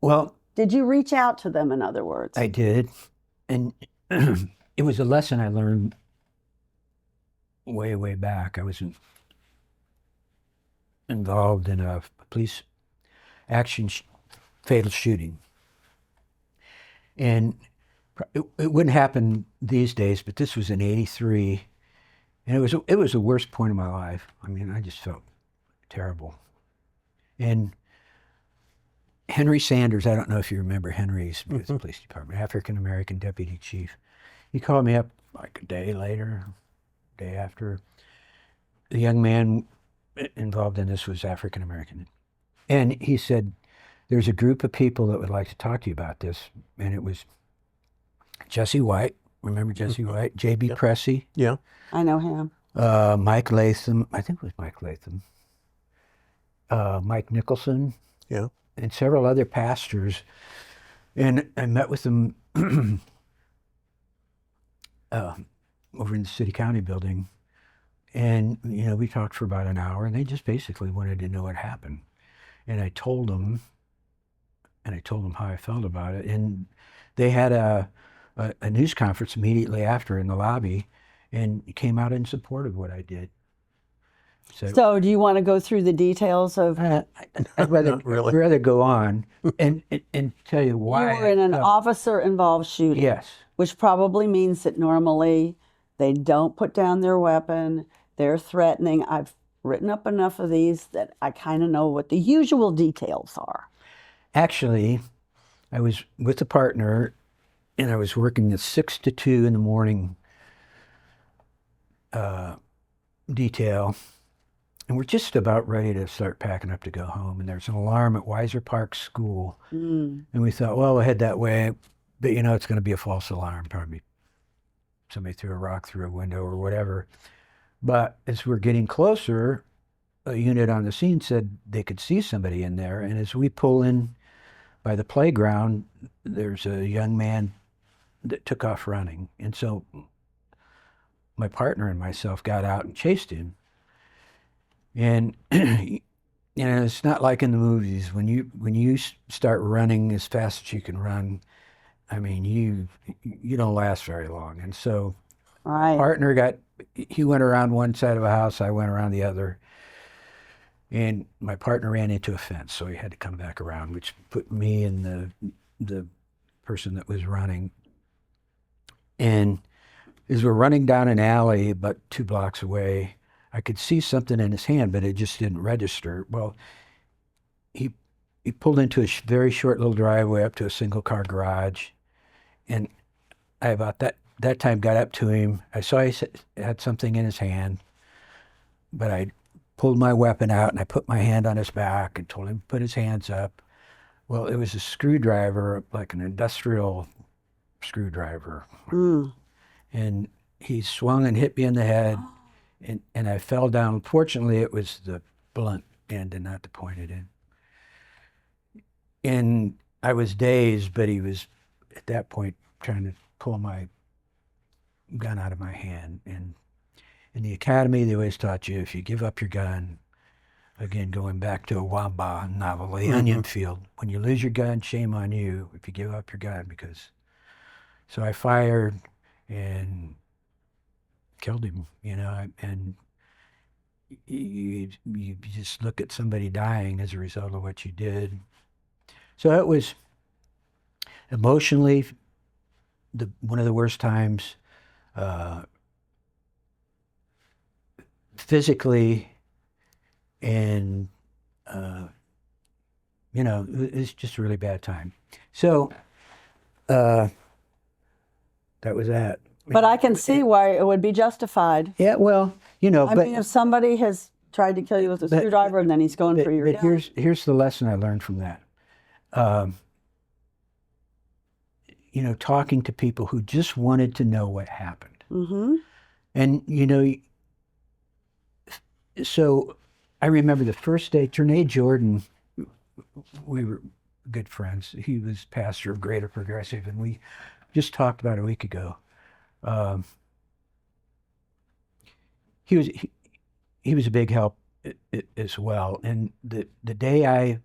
Well, Did you reach out to them, in other words? I did. And it was a lesson I learned way, way back. I was involved in a police action fatal shooting. And it wouldn't happen these days, but this was in '83, and it was the worst point of my life. I mean, I just felt terrible. And Henry Sanders, I don't know if you remember Henry's with the police department, African-American deputy chief. He called me up like a day later, day after. The young man involved in this was African-American. And he said, there's a group of people that would like to talk to you about this. And it was Jesse White. Remember Jesse White? J.B. Pressey. Yeah. I know him. Mike Latham. I think it was Mike Latham. Mike Nicholson. Yeah. And several other pastors. And I met with them over in the city county building. And, we talked for about an hour, and they just basically wanted to know what happened. And I told them how I felt about it. And they had a news conference immediately after in the lobby, and came out in support of what I did. So do you want to go through the details of? I'd rather go on and tell you why. You were in an officer-involved shooting. Yes. Which probably means that normally they don't put down their weapon. They're threatening. I've written up enough of these that I kind of know what the usual details are. Actually, I was with a partner, and I was working the 6 to 2 in the morning detail, and we're just about ready to start packing up to go home. And there's an alarm at Weiser Park School, and we thought, well, we'll head that way, but it's going to be a false alarm. Probably somebody threw a rock through a window or whatever. But as we're getting closer, a unit on the scene said they could see somebody in there. And as we pull in by the playground, there's a young man that took off running. And so my partner and myself got out and chased him. And it's not like in the movies. When you start running as fast as you can run, I mean, you don't last very long. And so Right. Partner he went around one side of a house, I went around the other. And my partner ran into a fence, so he had to come back around, which put me and the person that was running. And as we're running down an alley about 2 blocks away, I could see something in his hand, but it just didn't register. Well, he pulled into a very short little driveway up to a single-car garage, and I about that time got up to him. I saw he had something in his hand, but I pulled my weapon out and I put my hand on his back and told him to put his hands up. Well, it was a screwdriver, like an industrial screwdriver. And he swung and hit me in the head, and I fell down. Fortunately, it was the blunt end and not the pointed end. And I was dazed, but he was, at that point, trying to pull my gun out of my hand. And in the academy, they always taught you, if you give up your gun, again, going back to a Wamba novel, The Onion Field, when you lose your gun, shame on you if you give up your gun, because... So I fired and killed him, and you just look at somebody dying as a result of what you did. So it was emotionally one of the worst times. Physically, and it's just a really bad time. So that was that. But I can see why it would be justified. Yeah, well, I mean, if somebody has tried to kill you with a screwdriver and then he's going for your gun. But here's the lesson I learned from that. Talking to people who just wanted to know what happened. Mm-hmm. And, so I remember the first day, Ternay Jordan, we were good friends. He was pastor of Greater Progressive, and we just talked about a week ago. He was a big help as well. And the day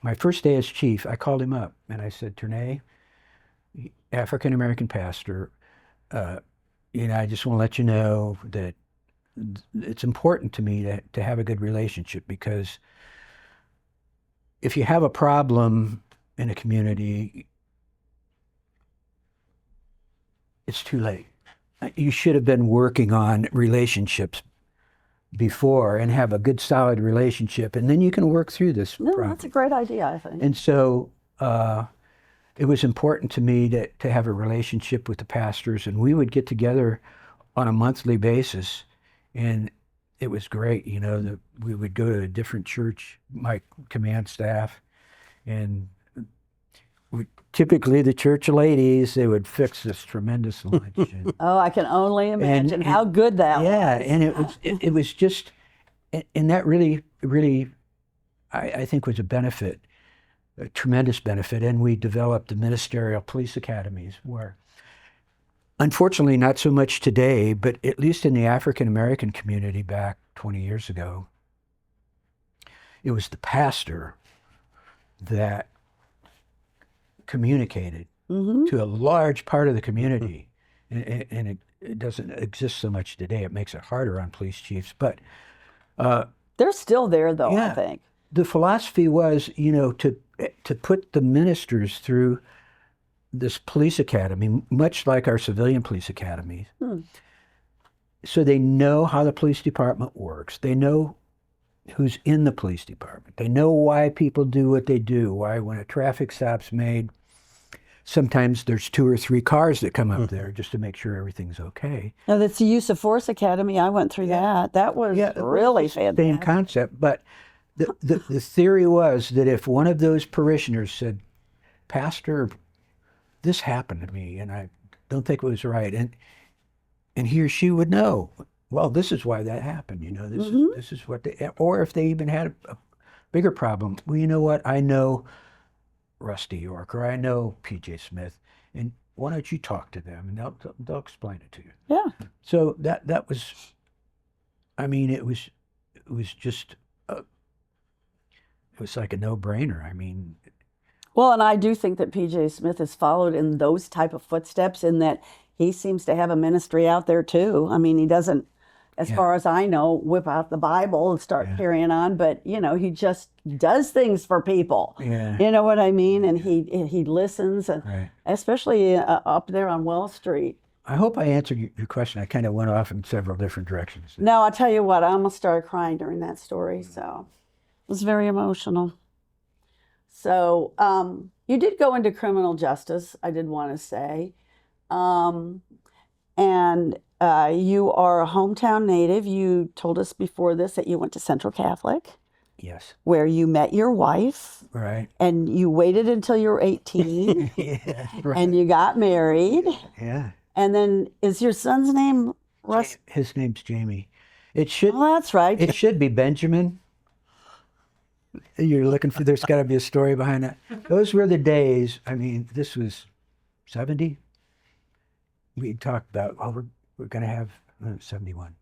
my first day as chief, I called him up and I said, Ternay, African-American pastor, I just want to let you know that it's important to me to have a good relationship, because if you have a problem in a community, it's too late. You should have been working on relationships before and have a good solid relationship, and then you can work through this No, problem. that's a great idea, I think. And so it was important to me to have a relationship with the pastors, and we would get together on a monthly basis, and it was great. You know, we would go to a different church, my command staff, and typically the church ladies, they would fix this tremendous lunch. And, Oh, I can only imagine and- how good that yeah, was. and it was just, and that really, I think was a benefit, a tremendous benefit. And we developed the ministerial police academies where, unfortunately, not so much today, but at least in the African American community back 20 years ago, it was the pastor that communicated to a large part of the community. And it doesn't exist so much today. It makes it harder on police chiefs. But They're still there, though, I yeah. think. the philosophy was, you know, to put the ministers through this police academy, much like our civilian police academies, so they know how the police department works. They know who's in the police department. They know why people do what they do, why when a traffic stop's made, sometimes there's 2 or 3 cars that come up there just to make sure everything's okay. Now, that's the Use of Force Academy. I went through that. That was really Same fantastic. concept, but the theory was that if one of those parishioners said, "Pastor, this happened to me and I don't think it was right," and he or she would know, well, this is why that happened, you know, this is what they, or if they even had a bigger problem, well, you know what, I know Rusty York, or I know PJ Smith, and why don't you talk to them and they'll explain it to you. Yeah. So that was, I mean, it was just it was like a no-brainer. I mean, Well, and I do think that PJ Smith has followed in those type of footsteps, in that he seems to have a ministry out there too. I mean, he doesn't, as far as I know, whip out the Bible and start carrying on, but you know, he just does things for people. Yeah. You know what I mean? And he listens, and Right. especially up there on Wall Street. I hope I answered your question. I kind of went off in several different directions. No, I'll tell you what, I almost started crying during that story, so it was very emotional. So you did go into criminal justice, I did want to say. And you are a hometown native. You told us before this that you went to Central Catholic, Yes. where you met your wife, Right. and you waited until you were 18, Yeah. Right. and you got married. Yeah. And then, is your son's name Russ? His name's Jamie. It should. Oh, that's right. It should be Benjamin. You're looking for. There's got to be a story behind that. Those were the days. I mean, this was 70. We talked about, oh, we're going to have 71.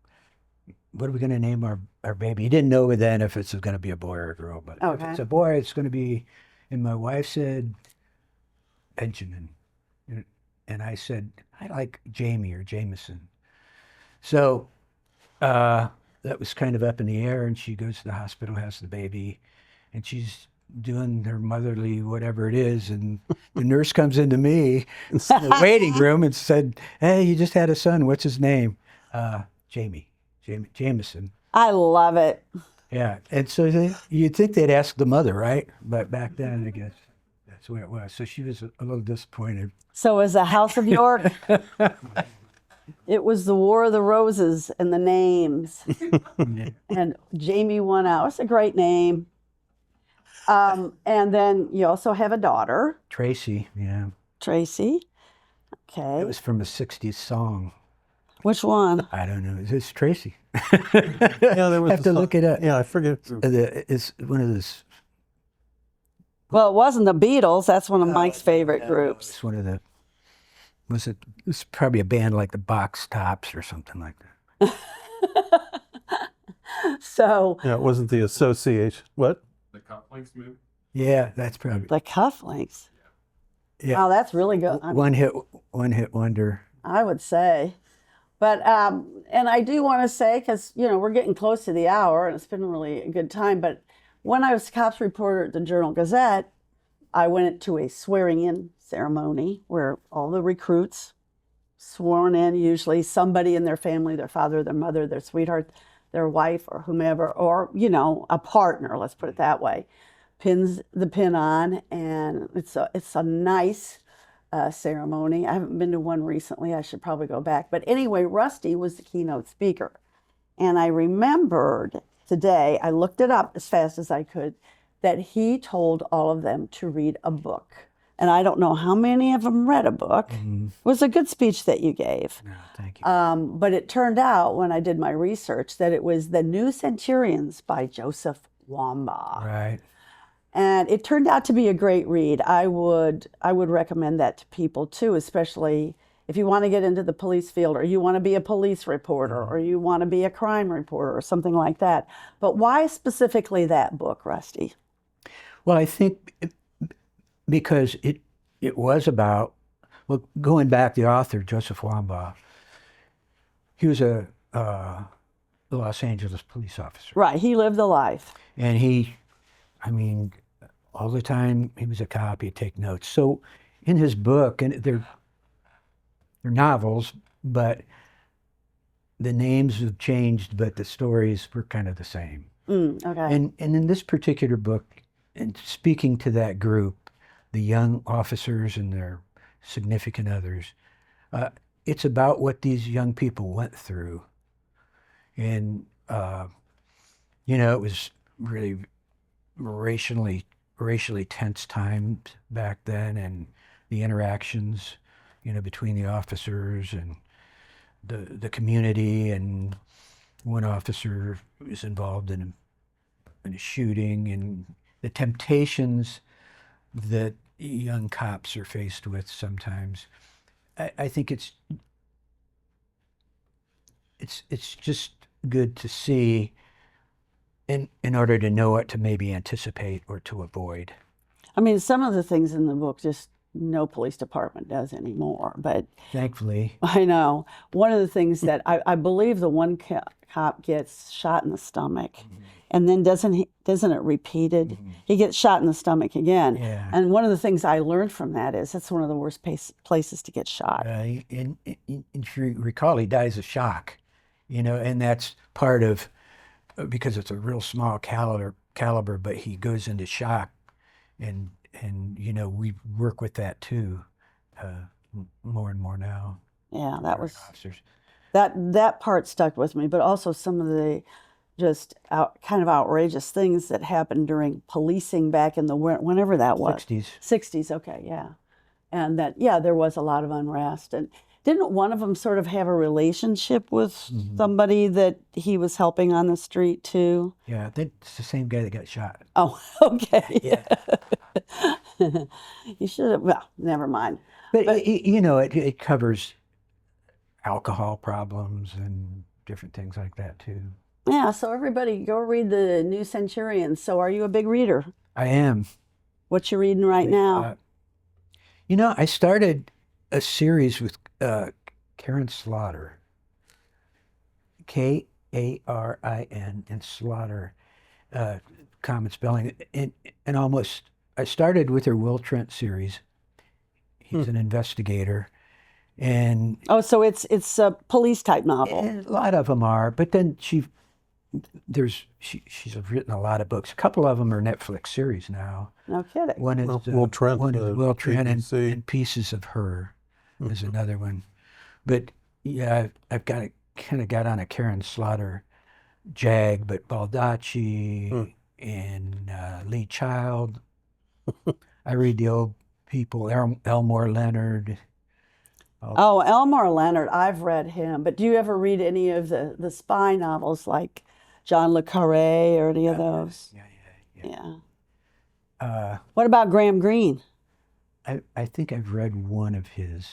What are we going to name our baby? He didn't know then if it's going to be a boy or a girl, but if it's a boy, it's going to be. And my wife said Benjamin, and I said I like Jamie or Jameson. So that was kind of up in the air. And she goes to the hospital, has the baby, and she's doing her motherly whatever it is, and the nurse comes into me in the waiting room and said, "Hey, you just had a son. What's his name?" Jameson. I love it. Yeah, and so you'd think they'd ask the mother, right? But back then, I guess that's the way it was. So she was a little disappointed. So, as a House of York, it was the War of the Roses and the names, and Jamie won out. It's a great name. And then you also have a daughter, Tracy, yeah. Tracy. Okay. It was from a 60s song. Which one? I don't know. It's Tracy. Yeah, there was have to look it up. Yeah, I forget. It's one of those. Well, it wasn't the Beatles. That's one of Mike's favorite groups. It's one of the. It's probably a band like the Box Tops or something like that. So Yeah, it wasn't the association. What? The cufflinks movie? Yeah, that's probably. the cufflinks. Yeah. Oh, that's really good. One hit wonder. I would say. But, and I do want to say, because, you know, we're getting close to the hour and it's been really a good time, but when I was a cops reporter at the Journal-Gazette, I went to a swearing-in ceremony where all the recruits sworn in, usually somebody in their family, their father, their mother, their sweetheart, their wife or whomever, or, you know, a partner, let's put it that way, pins the pin on, and it's a nice ceremony. I haven't been to one recently. I should probably go back. But anyway, Rusty was the keynote speaker. And I remembered today, I looked it up as fast as I could, that he told all of them to read a book. And I don't know how many of them read a book. Mm-hmm. It was a good speech that you gave. No, thank you. But it turned out, when I did my research, that it was The New Centurions by Joseph Wambaugh. Right. And it turned out to be a great read. I would recommend that to people too, especially if you want to get into the police field, or you want to be a police reporter, or you want to be a crime reporter, or something like that. But why specifically that book, Rusty? Well, I think because it was about, well, going back, the author, Joseph Wambaugh, he was a Los Angeles police officer. Right, he lived the life. And I mean, all the time he was a cop, he'd take notes. So in his book, and they're novels, but the names have changed, but the stories were kind of the same. Okay. And in this particular book, and speaking to that group, the young officers and their significant others, it's about what these young people went through. And, you know, it was really racially tense times back then, and the interactions, you know, between the officers and the community. And one officer was involved in a shooting, and the temptations that young cops are faced with sometimes. I think it's just good to see in order to know what to maybe anticipate or to avoid. I mean, some of the things in the book just no police department does anymore, but Thankfully. I know. One of the things that I believe the one cop gets shot in the stomach, and then doesn't it repeated? He gets shot in the stomach again. Yeah. And one of the things I learned from that is that's one of the worst places to get shot. And if you recall, he dies of shock, you know, and that's part of, because it's a real small caliber, but he goes into shock, and you know, we work with that too, more and more now. Yeah, that was officers. that part stuck with me, but also some of the just kind of outrageous things that happened during policing back in the whenever that was 60s. Okay, yeah, and that there was a lot of unrest. And didn't one of them sort of have a relationship with somebody that he was helping on the street too? Yeah, that's the same guy that got shot. Oh, okay. Yeah. You should have. Well, never mind. But you know, it covers alcohol problems and different things like that too. Yeah, so everybody go read The New Centurions. So are you a big reader? I am. What you reading right now? You know, I started a series with Karen Slaughter, Karin, and Slaughter, common spelling. And almost, I started with her Will Trent series. He's an investigator. And so it's a police type novel. A lot of them are, but then she's written a lot of books. A couple of them are Netflix series now. No kidding. One is Will Trent, one is Will Trent, and Pieces of Her is another one. But yeah, I've got on a Karen Slaughter jag, but Baldacci and Lee Child. I read the old people, Elmore Leonard. Oh, Elmore Leonard, I've read him. But do you ever read any of the spy novels like John le Carré or any of those? Yeah. What about Graham Greene? I think I've read one of his.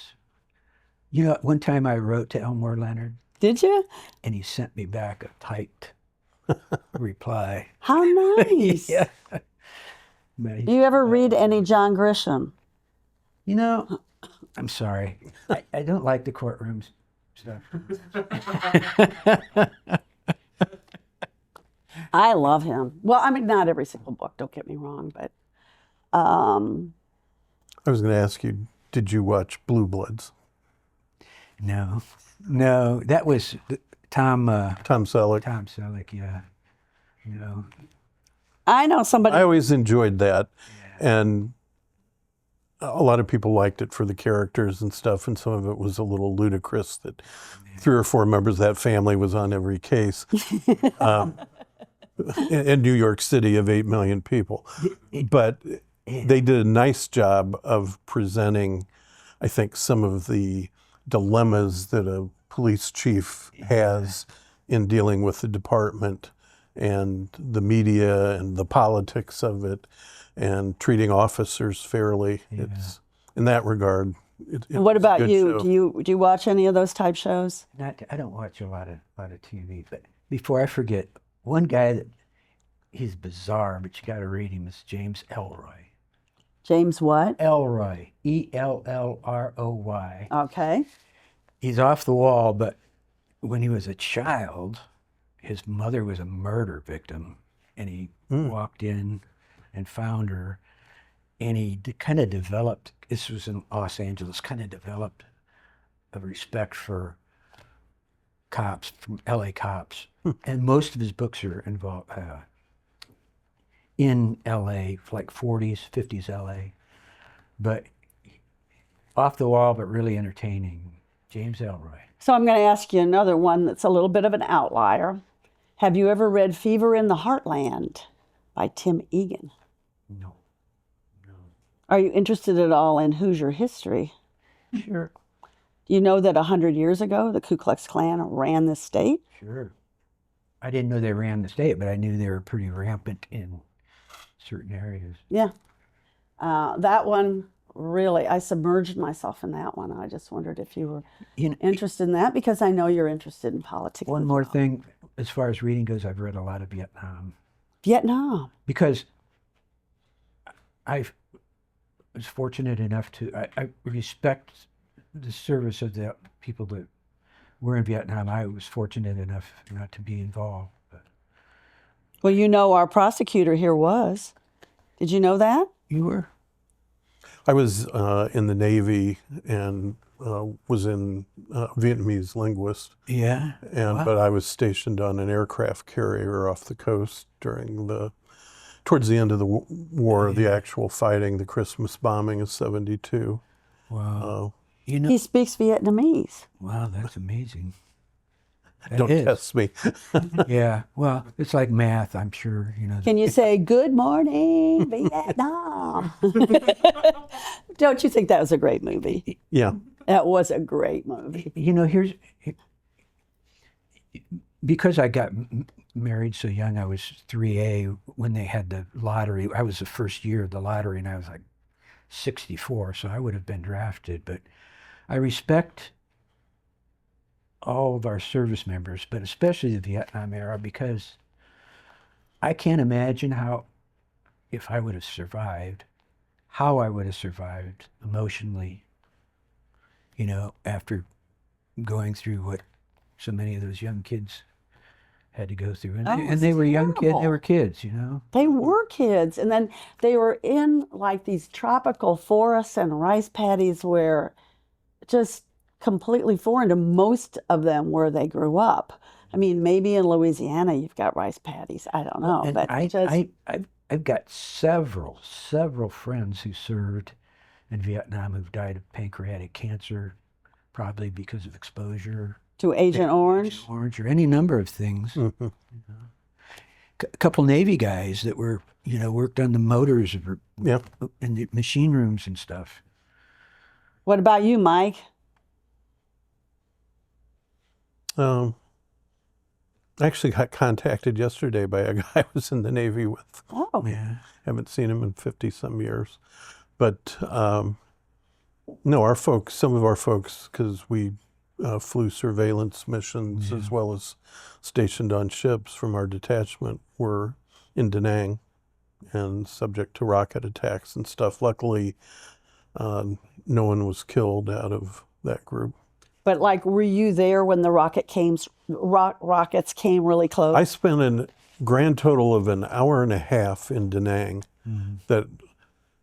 You know, one time I wrote to Elmore Leonard. Did you? And he sent me back a typed reply. How nice. Yeah. Do you ever read any John Grisham? You know, I'm sorry. I don't like the courtroom stuff. I love him. Well, I mean, not every single book, don't get me wrong, but I was going to ask you, did you watch Blue Bloods? No, that was Tom Selleck. Tom Selleck, yeah. You know, I know somebody. I always enjoyed that, and a lot of people liked it for the characters and stuff, and some of it was a little ludicrous that 3 or 4 members of that family was on every case. In New York City of 8 million people. But they did a nice job of presenting, I think, some of the dilemmas that a police chief has in dealing with the department and the media and the politics of it and treating officers fairly. It's in that regard. It What was a about good you? show. Do you watch any of those type shows? I don't watch a lot of TV, but before I forget, one guy that he's bizarre, but you got to read him, is James Ellroy. James what? Ellroy, Ellroy. Okay. He's off the wall, but when he was a child, his mother was a murder victim, and he walked in and found her, and he kind of developed, this was in Los Angeles, kind of developed a respect for cops, from LA cops. And most of his books are involved in LA, like 40s, 50s LA. But off the wall, but really entertaining. James Ellroy. So I'm going to ask you another one that's a little bit of an outlier. Have you ever read Fever in the Heartland by Tim Egan? No. Are you interested at all in Hoosier history? Sure. Do you know that 100 years ago, the Ku Klux Klan ran this state? Sure. I didn't know they ran the state, but I knew they were pretty rampant in certain areas. Yeah. That one, really, I submerged myself in that one. I just wondered if you were interested in that, because I know you're interested in politics. One more thing, as far as reading goes, I've read a lot of Vietnam. Vietnam. Because I was fortunate enough to, I respect the service of the people that were in Vietnam. I was fortunate enough not to be involved. But. Well, you know, our prosecutor here was. Did you know that? You were? I was in the Navy and was in Vietnamese linguist. Yeah. And but I was stationed on an aircraft carrier off the coast towards the end of the war, the actual fighting, the Christmas bombing of '72. Wow. You know, He speaks Vietnamese. wow, that's amazing. Don't test me. Yeah. Well, it's like math, I'm sure. You know. Can you say good morning, Vietnam? Don't you think that was a great movie? Yeah. That was a great movie. You know, because I got married so young, I was 3A when they had the lottery. I was the first year of the lottery, and I was like 64, so I would have been drafted. But I respect all of our service members, but especially the Vietnam era, because I can't imagine if I would have survived, how I would have survived emotionally, you know, after going through what so many of those young kids had to go through. And they were young kids, they were kids, you know. They were kids. And then they were in like these tropical forests and rice paddies where just completely foreign to most of them where they grew up. I mean, maybe in Louisiana you've got rice paddies. I don't know. And But I've got several friends who served in Vietnam who've died of pancreatic cancer, probably because of exposure to Agent Orange. Orange, or any number of things. Mm-hmm. You know. A couple Navy guys that were, you know, worked on the motors in the machine rooms and stuff. What about you, Mike? I actually got contacted yesterday by a guy I was in the Navy with. Oh. Yeah. Haven't seen him in 50-some years. But no, some of our folks, because we flew surveillance missions as well as stationed on ships from our detachment, were in Da Nang and subject to rocket attacks and stuff. Luckily, no one was killed out of that group. But like, were you there when the rockets came really close? I spent a grand total of an hour and a half in Da Nang that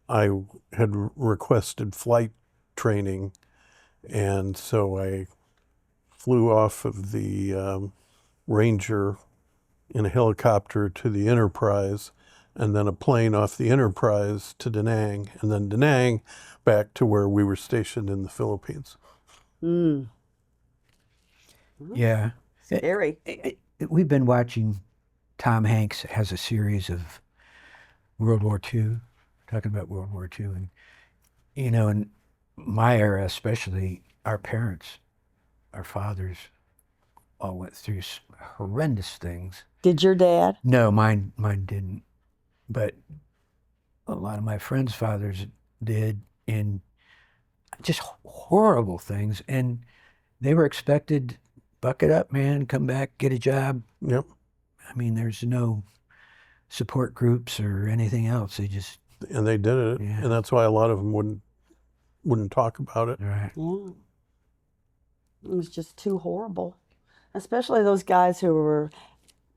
I had requested flight training, and so I flew off of the Ranger in a helicopter to the Enterprise, and then a plane off the Enterprise to Da Nang, and then Da Nang back to where we were stationed in the Philippines. Mm. Yeah. Scary. We've been watching, Tom Hanks has a series of World War II, talking about World War II. And, you know, in my era especially, our parents, our fathers, all went through horrendous things. Did your dad? No, mine didn't. But a lot of my friends' fathers did, and just horrible things. And they were expected, buck it up, man, come back, get a job. Yep. I mean, there's no support groups or anything else. They just, And they did it, Yeah. and that's why a lot of them wouldn't talk about it. right. Yeah. It was just too horrible. Especially those guys who were,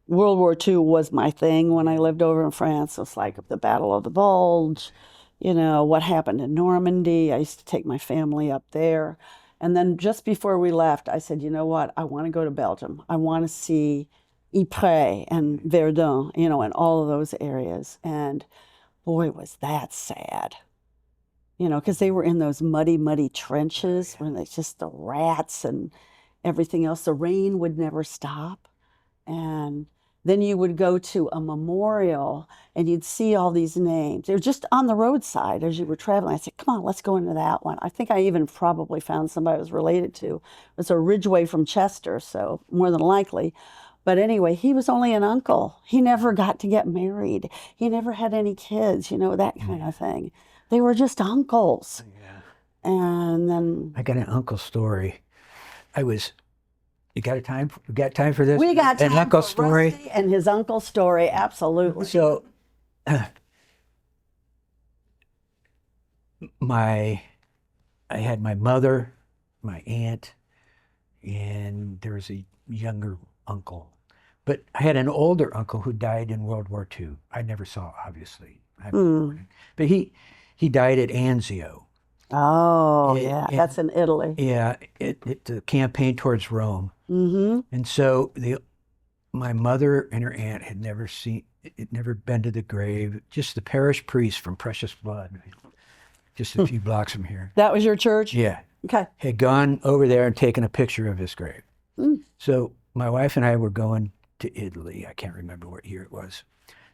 World War II was my thing when I lived over in France. It was like the Battle of the Bulge, you know, what happened in Normandy. I used to take my family up there. And then just before we left, I said, you know what? I want to go to Belgium. I want to see Ypres and Verdun, you know, and all of those areas. And boy, was that sad. You know, because they were in those muddy, muddy trenches where they just the rats and everything else. The rain would never stop. And then you would go to a memorial and you'd see all these names. They're just on the roadside as you were traveling. I said, come on, let's go into that one. I think I even probably found somebody I was related to. It was a Ridgway from Chester, so more than likely. But anyway, he was only an uncle. He never got to get married. He never had any kids, you know, that kind of thing. They were just uncles. Yeah. And then I got an uncle story. You got time for this? we got time an uncle for story. Rusty and his uncle story, absolutely. So, I had my mother, my aunt, and there was a younger uncle. But I had an older uncle who died in World War II. I never saw, obviously. But he died at Anzio. Oh, It- yeah, it- that's in Italy. Yeah, the campaign towards Rome. Mm-hmm. And so my mother and her aunt had never been to the grave. Just the parish priest from Precious Blood, just a few blocks from here. That was your church? Yeah, Okay. had gone over there and taken a picture of his grave. Mm. So my wife and I were going to Italy. I can't remember what year it was.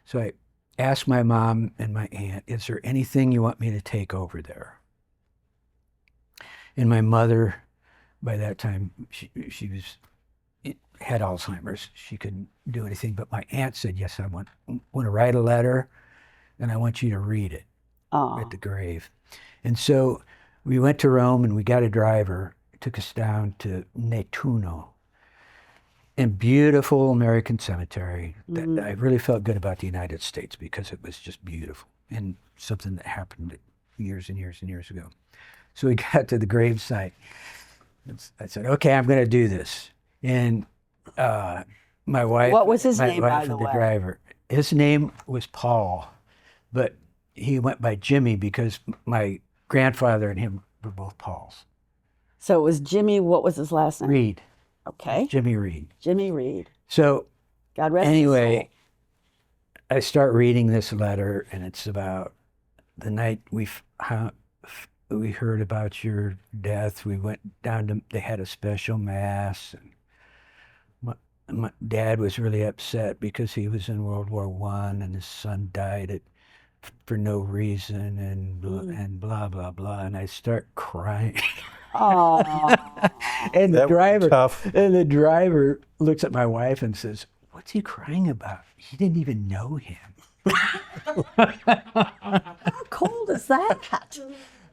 So I asked my mom and my aunt, is there anything you want me to take over there? And my mother, by that time, she had Alzheimer's. She couldn't do anything. But my aunt said, yes, I want to write a letter, and I want you to read it at the grave. And so we went to Rome, and we got a driver. It took us down to Nettuno, a beautiful American cemetery. That I really felt good about the United States because it was just beautiful and something that happened years and years and years ago. So we got to the gravesite. I said, okay, I'm going to do this. And my wife, What was his my name, wife by and the the way? driver, his name was Paul, but he went by Jimmy because my grandfather and him were both Pauls. So it was Jimmy, what was his last name? Reed, Okay. Jimmy Reed. Jimmy Reed. So God rest his anyway, soul. I start reading this letter, and it's about the night we heard about your death. We went down to, they had a special mass. And my dad was really upset because he was in World War I and his son died for no reason and blah, blah, blah. And I start crying. Aw. And That was tough. and the driver looks at my wife and says, what's he crying about? He didn't even know him. How cold is that?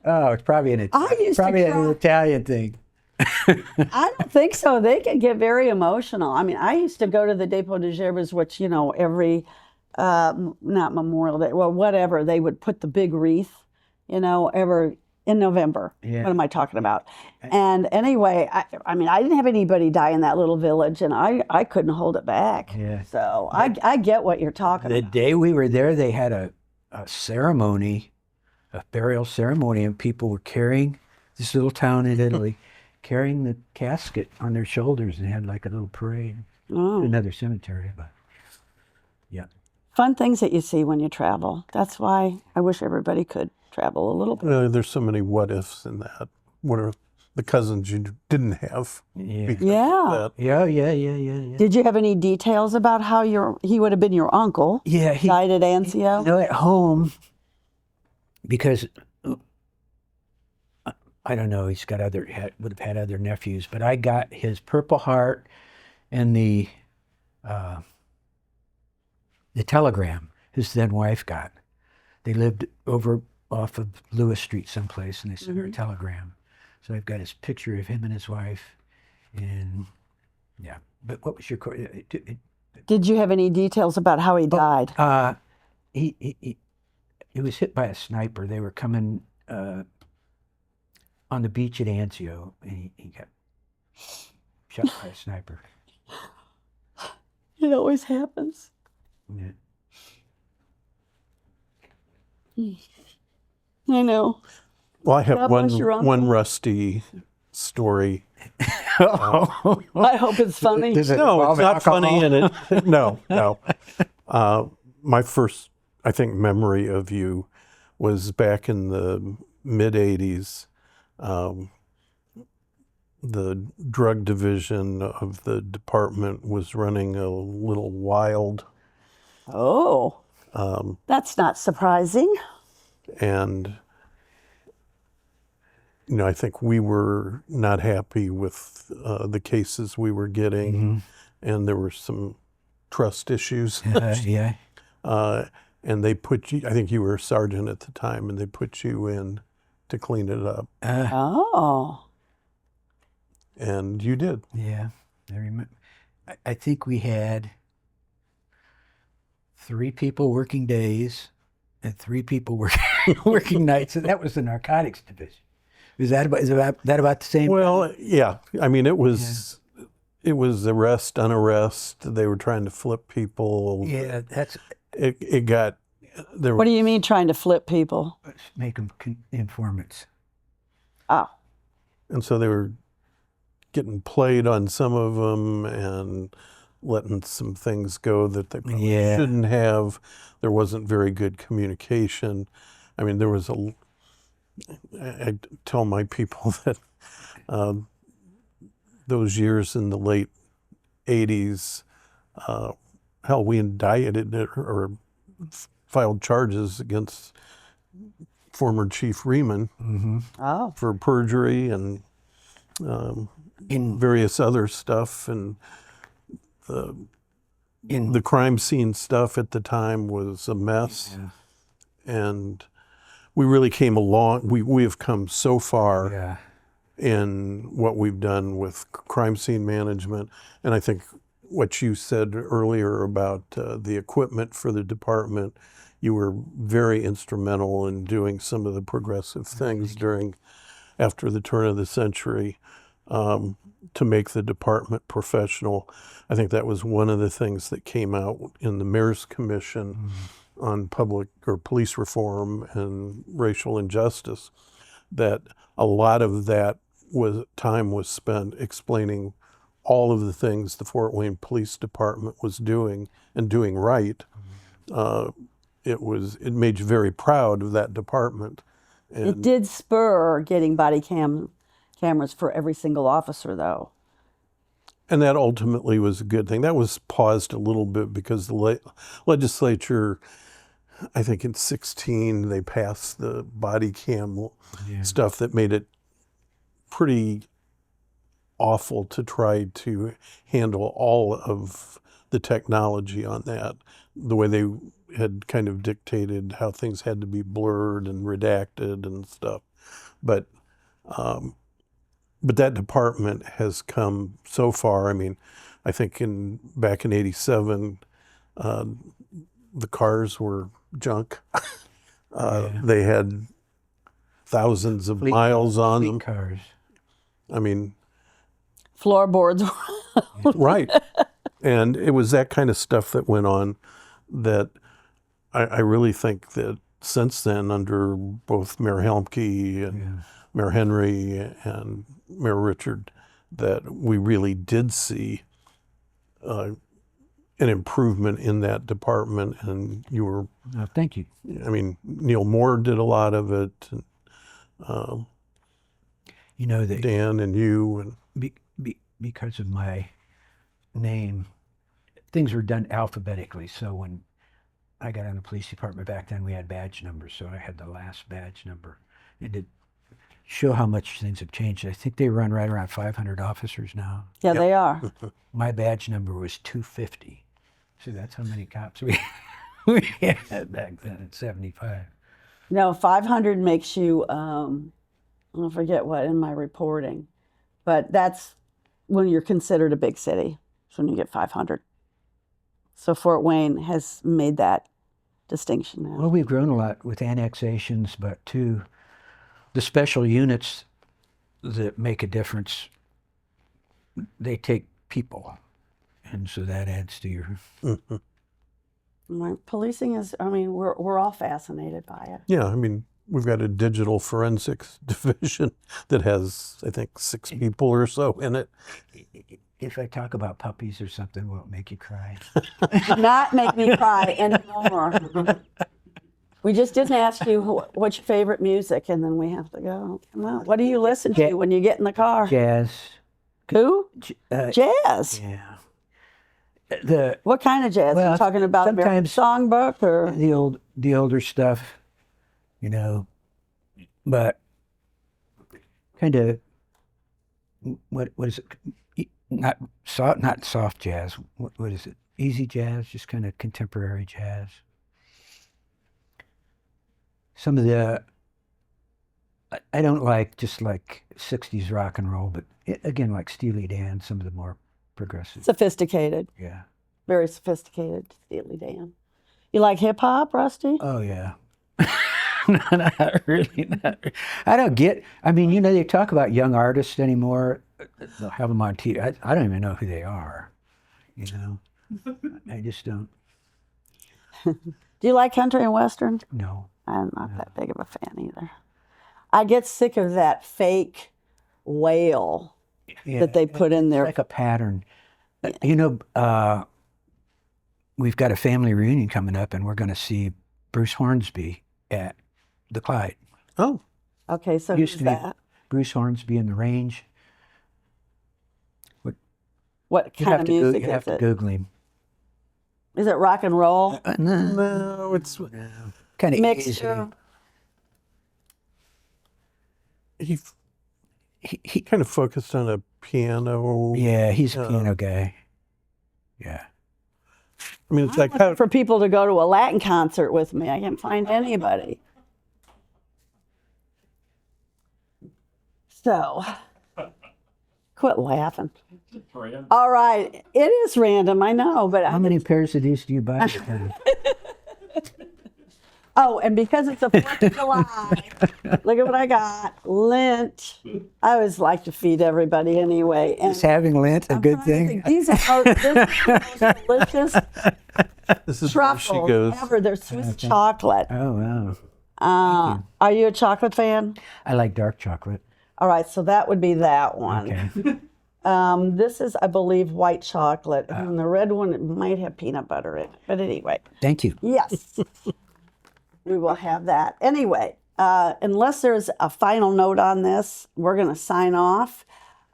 Oh, it's probably an I used to probably an cry. Italian thing. I don't think so. They can get very emotional. I mean, I used to go to the Depot de Gerbes, which, you know, every, not Memorial Day, well, whatever, they would put the big wreath, you know, in November. Yeah. What am I talking about? And anyway, I mean, I didn't have anybody die in that little village, and I couldn't hold it back. Yeah. So I get what you're talking The about. day we were there, they had a ceremony, a burial ceremony, and people were carrying this little town in Italy, carrying the casket on their shoulders and had like a little parade to Oh. another cemetery. But yeah. Fun things that you see when you travel. That's why I wish everybody could travel a little bit. There's so many what ifs in that. What are the cousins you didn't have? Yeah. because of Yeah. that? Yeah. Did you have any details about how he would have been your uncle? Yeah, he Died at Anzio? at home, because I don't know, he's got would have had other nephews, but I got his Purple Heart and the telegram his then wife got. They lived over off of Lewis Street someplace, and they sent her a telegram. So I've got his picture of him and his wife, and yeah. But what was your Did you have any details about how he died? He was hit by a sniper. They were coming on the beach at Anzio, and he got shot by a sniper. It always happens. Yeah. I know. Well, I have God bless your uncle. one rusty story. I hope it's funny. Does it No, involve it's not alcohol? funny, and it no. My first, I think, memory of you was back in the mid '80s. The drug division of the department was running a little wild, Oh, that's not surprising. and I think we were not happy with the cases we were getting, and there were some trust issues. Yeah. And they put you, I think you were a sergeant at the time, and they put you in to clean it up. Oh. And you did. Yeah, I remember. I think we had 3 people working days and 3 people working nights, and that was the narcotics division. Is that about the same? Well, yeah. I mean, it was arrest, unarrest. They were trying to flip people. Yeah, that's It got there. What do you mean trying to flip people? make them informants. Oh. And so they were getting played on some of them and letting some things go that they probably shouldn't have. There wasn't very good communication. I mean, there was I tell my people that those years in the late 80s, hell, we indicted or filed charges against former Chief Riemann Oh. for perjury and various other stuff, and the crime scene stuff at the time was a mess. And we really came along. We have come so far in what we've done with crime scene management, and I think what you said earlier about the equipment for the department, you were very instrumental in doing some of the progressive things after the turn of the century to make the department professional. I think that was one of the things that came out in the Mayor's Commission on public or police reform and racial injustice, that a lot of that time was spent explaining all of the things the Fort Wayne Police Department was doing and doing right. It made you very proud of that department. And It did spur getting body cameras for every single officer, though. And that ultimately was a good thing. That was paused a little bit because the legislature, I think in 2016, they passed the body cam stuff that made it pretty awful to try to handle all of the technology on that, the way they had kind of dictated how things had to be blurred and redacted and stuff. But that department has come so far. I mean, I think back in '87, the cars were junk. They had thousands of miles on them. Cars. I mean, Floorboards. right. And it was that kind of stuff that went on that I really think that since then, under both Mayor Helmke and Mayor Henry and Mayor Richard, that we really did see an improvement in that department. And you were, Thank you. I mean, Neil Moore did a lot of it, and, You know that Dan and you, and because of my name, things were done alphabetically. So when I got on the police department back then, we had badge numbers. So I had the last badge number. And to show how much things have changed, I think they run right around 500 officers now. Yeah, they are. My badge number was 250. So that's how many cops we had back then at 75. No, 500 makes you, I forget what in my reporting, but that's when you're considered a big city. It's when you get 500. So Fort Wayne has made that distinction now. Well, we've grown a lot with annexations, but too, the special units that make a difference, they take people. And so that adds to your... Right. Policing is, I mean, we're all fascinated by it. yeah, I mean, we've got a digital forensics division that has, I think, 6 people or so in it. If I talk about puppies or something, will it make you cry? Not make me cry anymore. We just didn't ask you what's your favorite music, and then we have to go. Come on. What do you listen to when you get in the car? Jazz. Who? Jazz. Yeah. What kind of jazz? Well, Are you talking about sometimes songbook or the older stuff, you know, but kind of what is it? Not soft jazz. What is it? Easy jazz, just kind of contemporary jazz. Some of the I don't like just like 60s rock and roll, but again, like Steely Dan, some of the more progressive. sophisticated? Yeah. Very sophisticated, Steely Dan. You like hip hop, Rusty? Oh yeah. Not really. I don't get. I mean, you know, they talk about young artists anymore. They'll have them on TV. I don't even know who they are. You know, I just don't. Do you like country and western? No. I'm not that big of a fan either. I get sick of that fake wail that they put in there. It's like a pattern. You know, we've got a family reunion coming up, and we're going to see Bruce Hornsby at the Clyde. Oh. Okay, so Used who's to be that? Bruce Hornsby in the Range. What kind of music You have is to it? Google him. Is it rock and roll? No, it's Kind of Mixture? he kind of focused on a piano. Yeah, he's a piano guy. Yeah. I mean, it's I'm like looking for people to go to a Latin concert with me. I can't find anybody. So, quit laughing. All right, it is random, I know, but How many pairs of these do you buy? oh, and because it's the 4th of July, look at what I got. Lint. I always like to feed everybody anyway. And Is having Lent a good thing? these are the most delicious this is where she truffles goes. ever. They're Swiss chocolate. Oh, wow. Are you a chocolate fan? I like dark chocolate. All right, so that would be that one. Okay. This is, I believe, white chocolate. And the red one, it might have peanut butter in it. But anyway, Thank you. yes, we will have that. Anyway, unless there's a final note on this, we're going to sign off.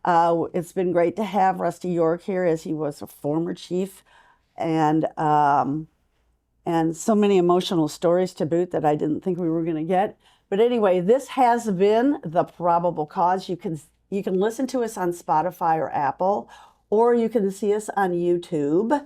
It's been great to have Rusty York here, as he was a former chief. And so many emotional stories to boot that I didn't think we were going to get. But anyway, this has been The Probable Cause. You can listen to us on Spotify or Apple, or you can see us on YouTube.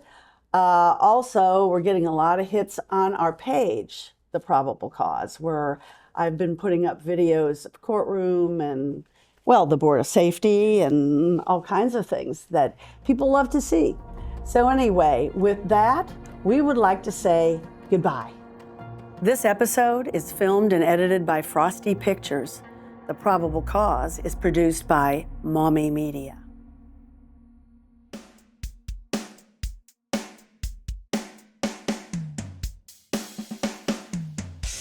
Also, we're getting a lot of hits on our page, The Probable Cause, where I've been putting up videos of courtroom and, well, the Board of Safety and all kinds of things that people love to see. So anyway, with that, we would like to say goodbye. This episode is filmed and edited by Frosty Pictures. The Probable Cause is produced by Maumee Media.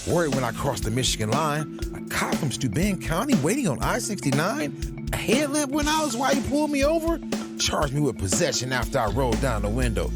Worried when I crossed the Michigan line. A cop from Steuben County waiting on I-69. A headlamp went out while he pulled me over. Charged me with possession after I rolled down the window.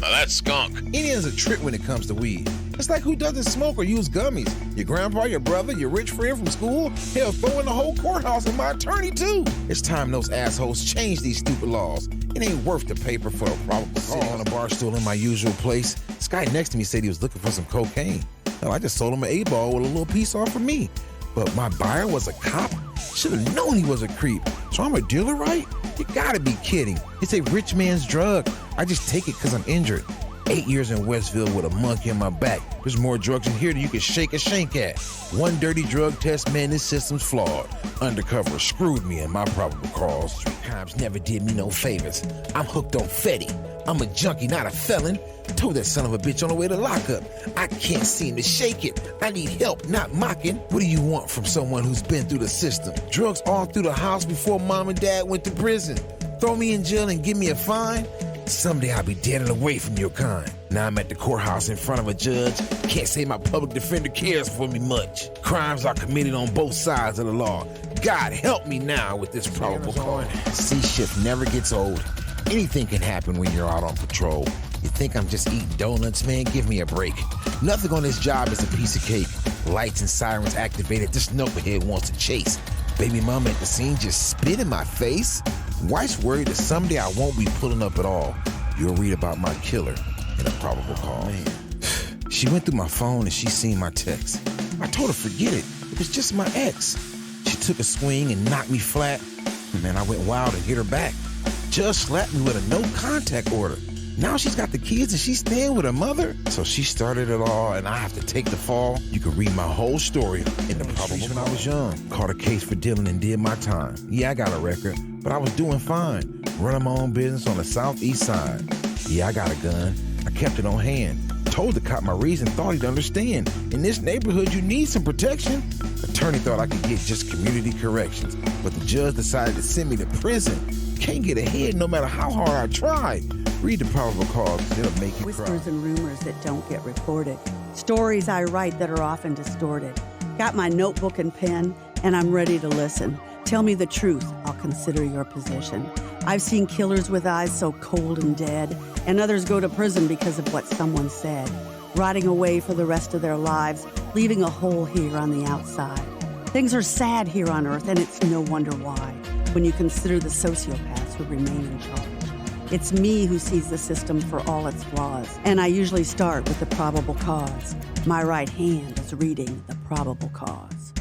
Now that's skunk. Indians a trip when it comes to weed. It's like who doesn't smoke or use gummies? Your grandpa, your brother, your rich friend from school? Hell, throw in the whole courthouse and my attorney too. It's time those assholes change these stupid laws. It ain't worth the paper for a probable cause. Sitting on a bar stool in my usual place. This guy next to me said he was looking for some cocaine. Hell, I just sold him an 8-ball with a little piece off for me. But my buyer was a cop? Should've known he was a creep. So I'm a dealer, right? You gotta be kidding. It's a rich man's drug. I just take it because I'm injured. 8 years in Westville with a monkey on my back. There's more drugs in here than you can shake a shank at. One dirty drug test, man, this system's flawed. Undercover screwed me in my probable cause. Street crimes never did me no favors. I'm hooked on Fetty. I'm a junkie, not a felon. Told that son of a bitch on the way to lockup. I can't seem to shake it. I need help, not mocking. What do you want from someone who's been through the system? Drugs all through the house before mom and dad went to prison. Throw me in jail and give me a fine? Someday I'll be dead and away from your kind. Now I'm at the courthouse in front of a judge. Can't say my public defender cares for me much. Crimes are committed on both sides of the law. God help me now with this probable cause. C shift never gets old. Anything can happen when you're out on patrol. You think I'm just eating donuts, man? Give me a break. Nothing on this job is a piece of cake. Lights and sirens activated. This knucklehead wants to chase. Baby mama at the scene just spit in my face. Wife's worried that someday I won't be pulling up at all. You'll read about my killer in a probable cause. Man. She went through my phone and she seen my text. I told her forget it. It was just my ex. She took a swing and knocked me flat. Man, I went wild and hit her back. Judge slapped me with a no contact order. Now she's got the kids and she's staying with her mother. So she started it all and I have to take the fall. You can read my whole story in the probable cause. When I was young, caught a case for dealing and did my time. Yeah, I got a record, but I was doing fine. Running my own business on the southeast side. Yeah, I got a gun. I kept it on hand. Told the cop my reason, thought he'd understand. In this neighborhood, you need some protection. Attorney thought I could get just community corrections, but the judge decided to send me to prison. Can't get ahead no matter how hard I try. Read the probable cause, it'll make you cry. Whispers and rumors that don't get reported. Stories I write that are often distorted. Got my notebook and pen, and I'm ready to listen. Tell me the truth, I'll consider your position. I've seen killers with eyes so cold and dead, and others go to prison because of what someone said, rotting away for the rest of their lives, leaving a hole here on the outside. Things are sad here on Earth, and it's no wonder why, when you consider the sociopaths who remain in charge. It's me who sees the system for all its flaws, and I usually start with the probable cause. My right hand is reading the probable cause.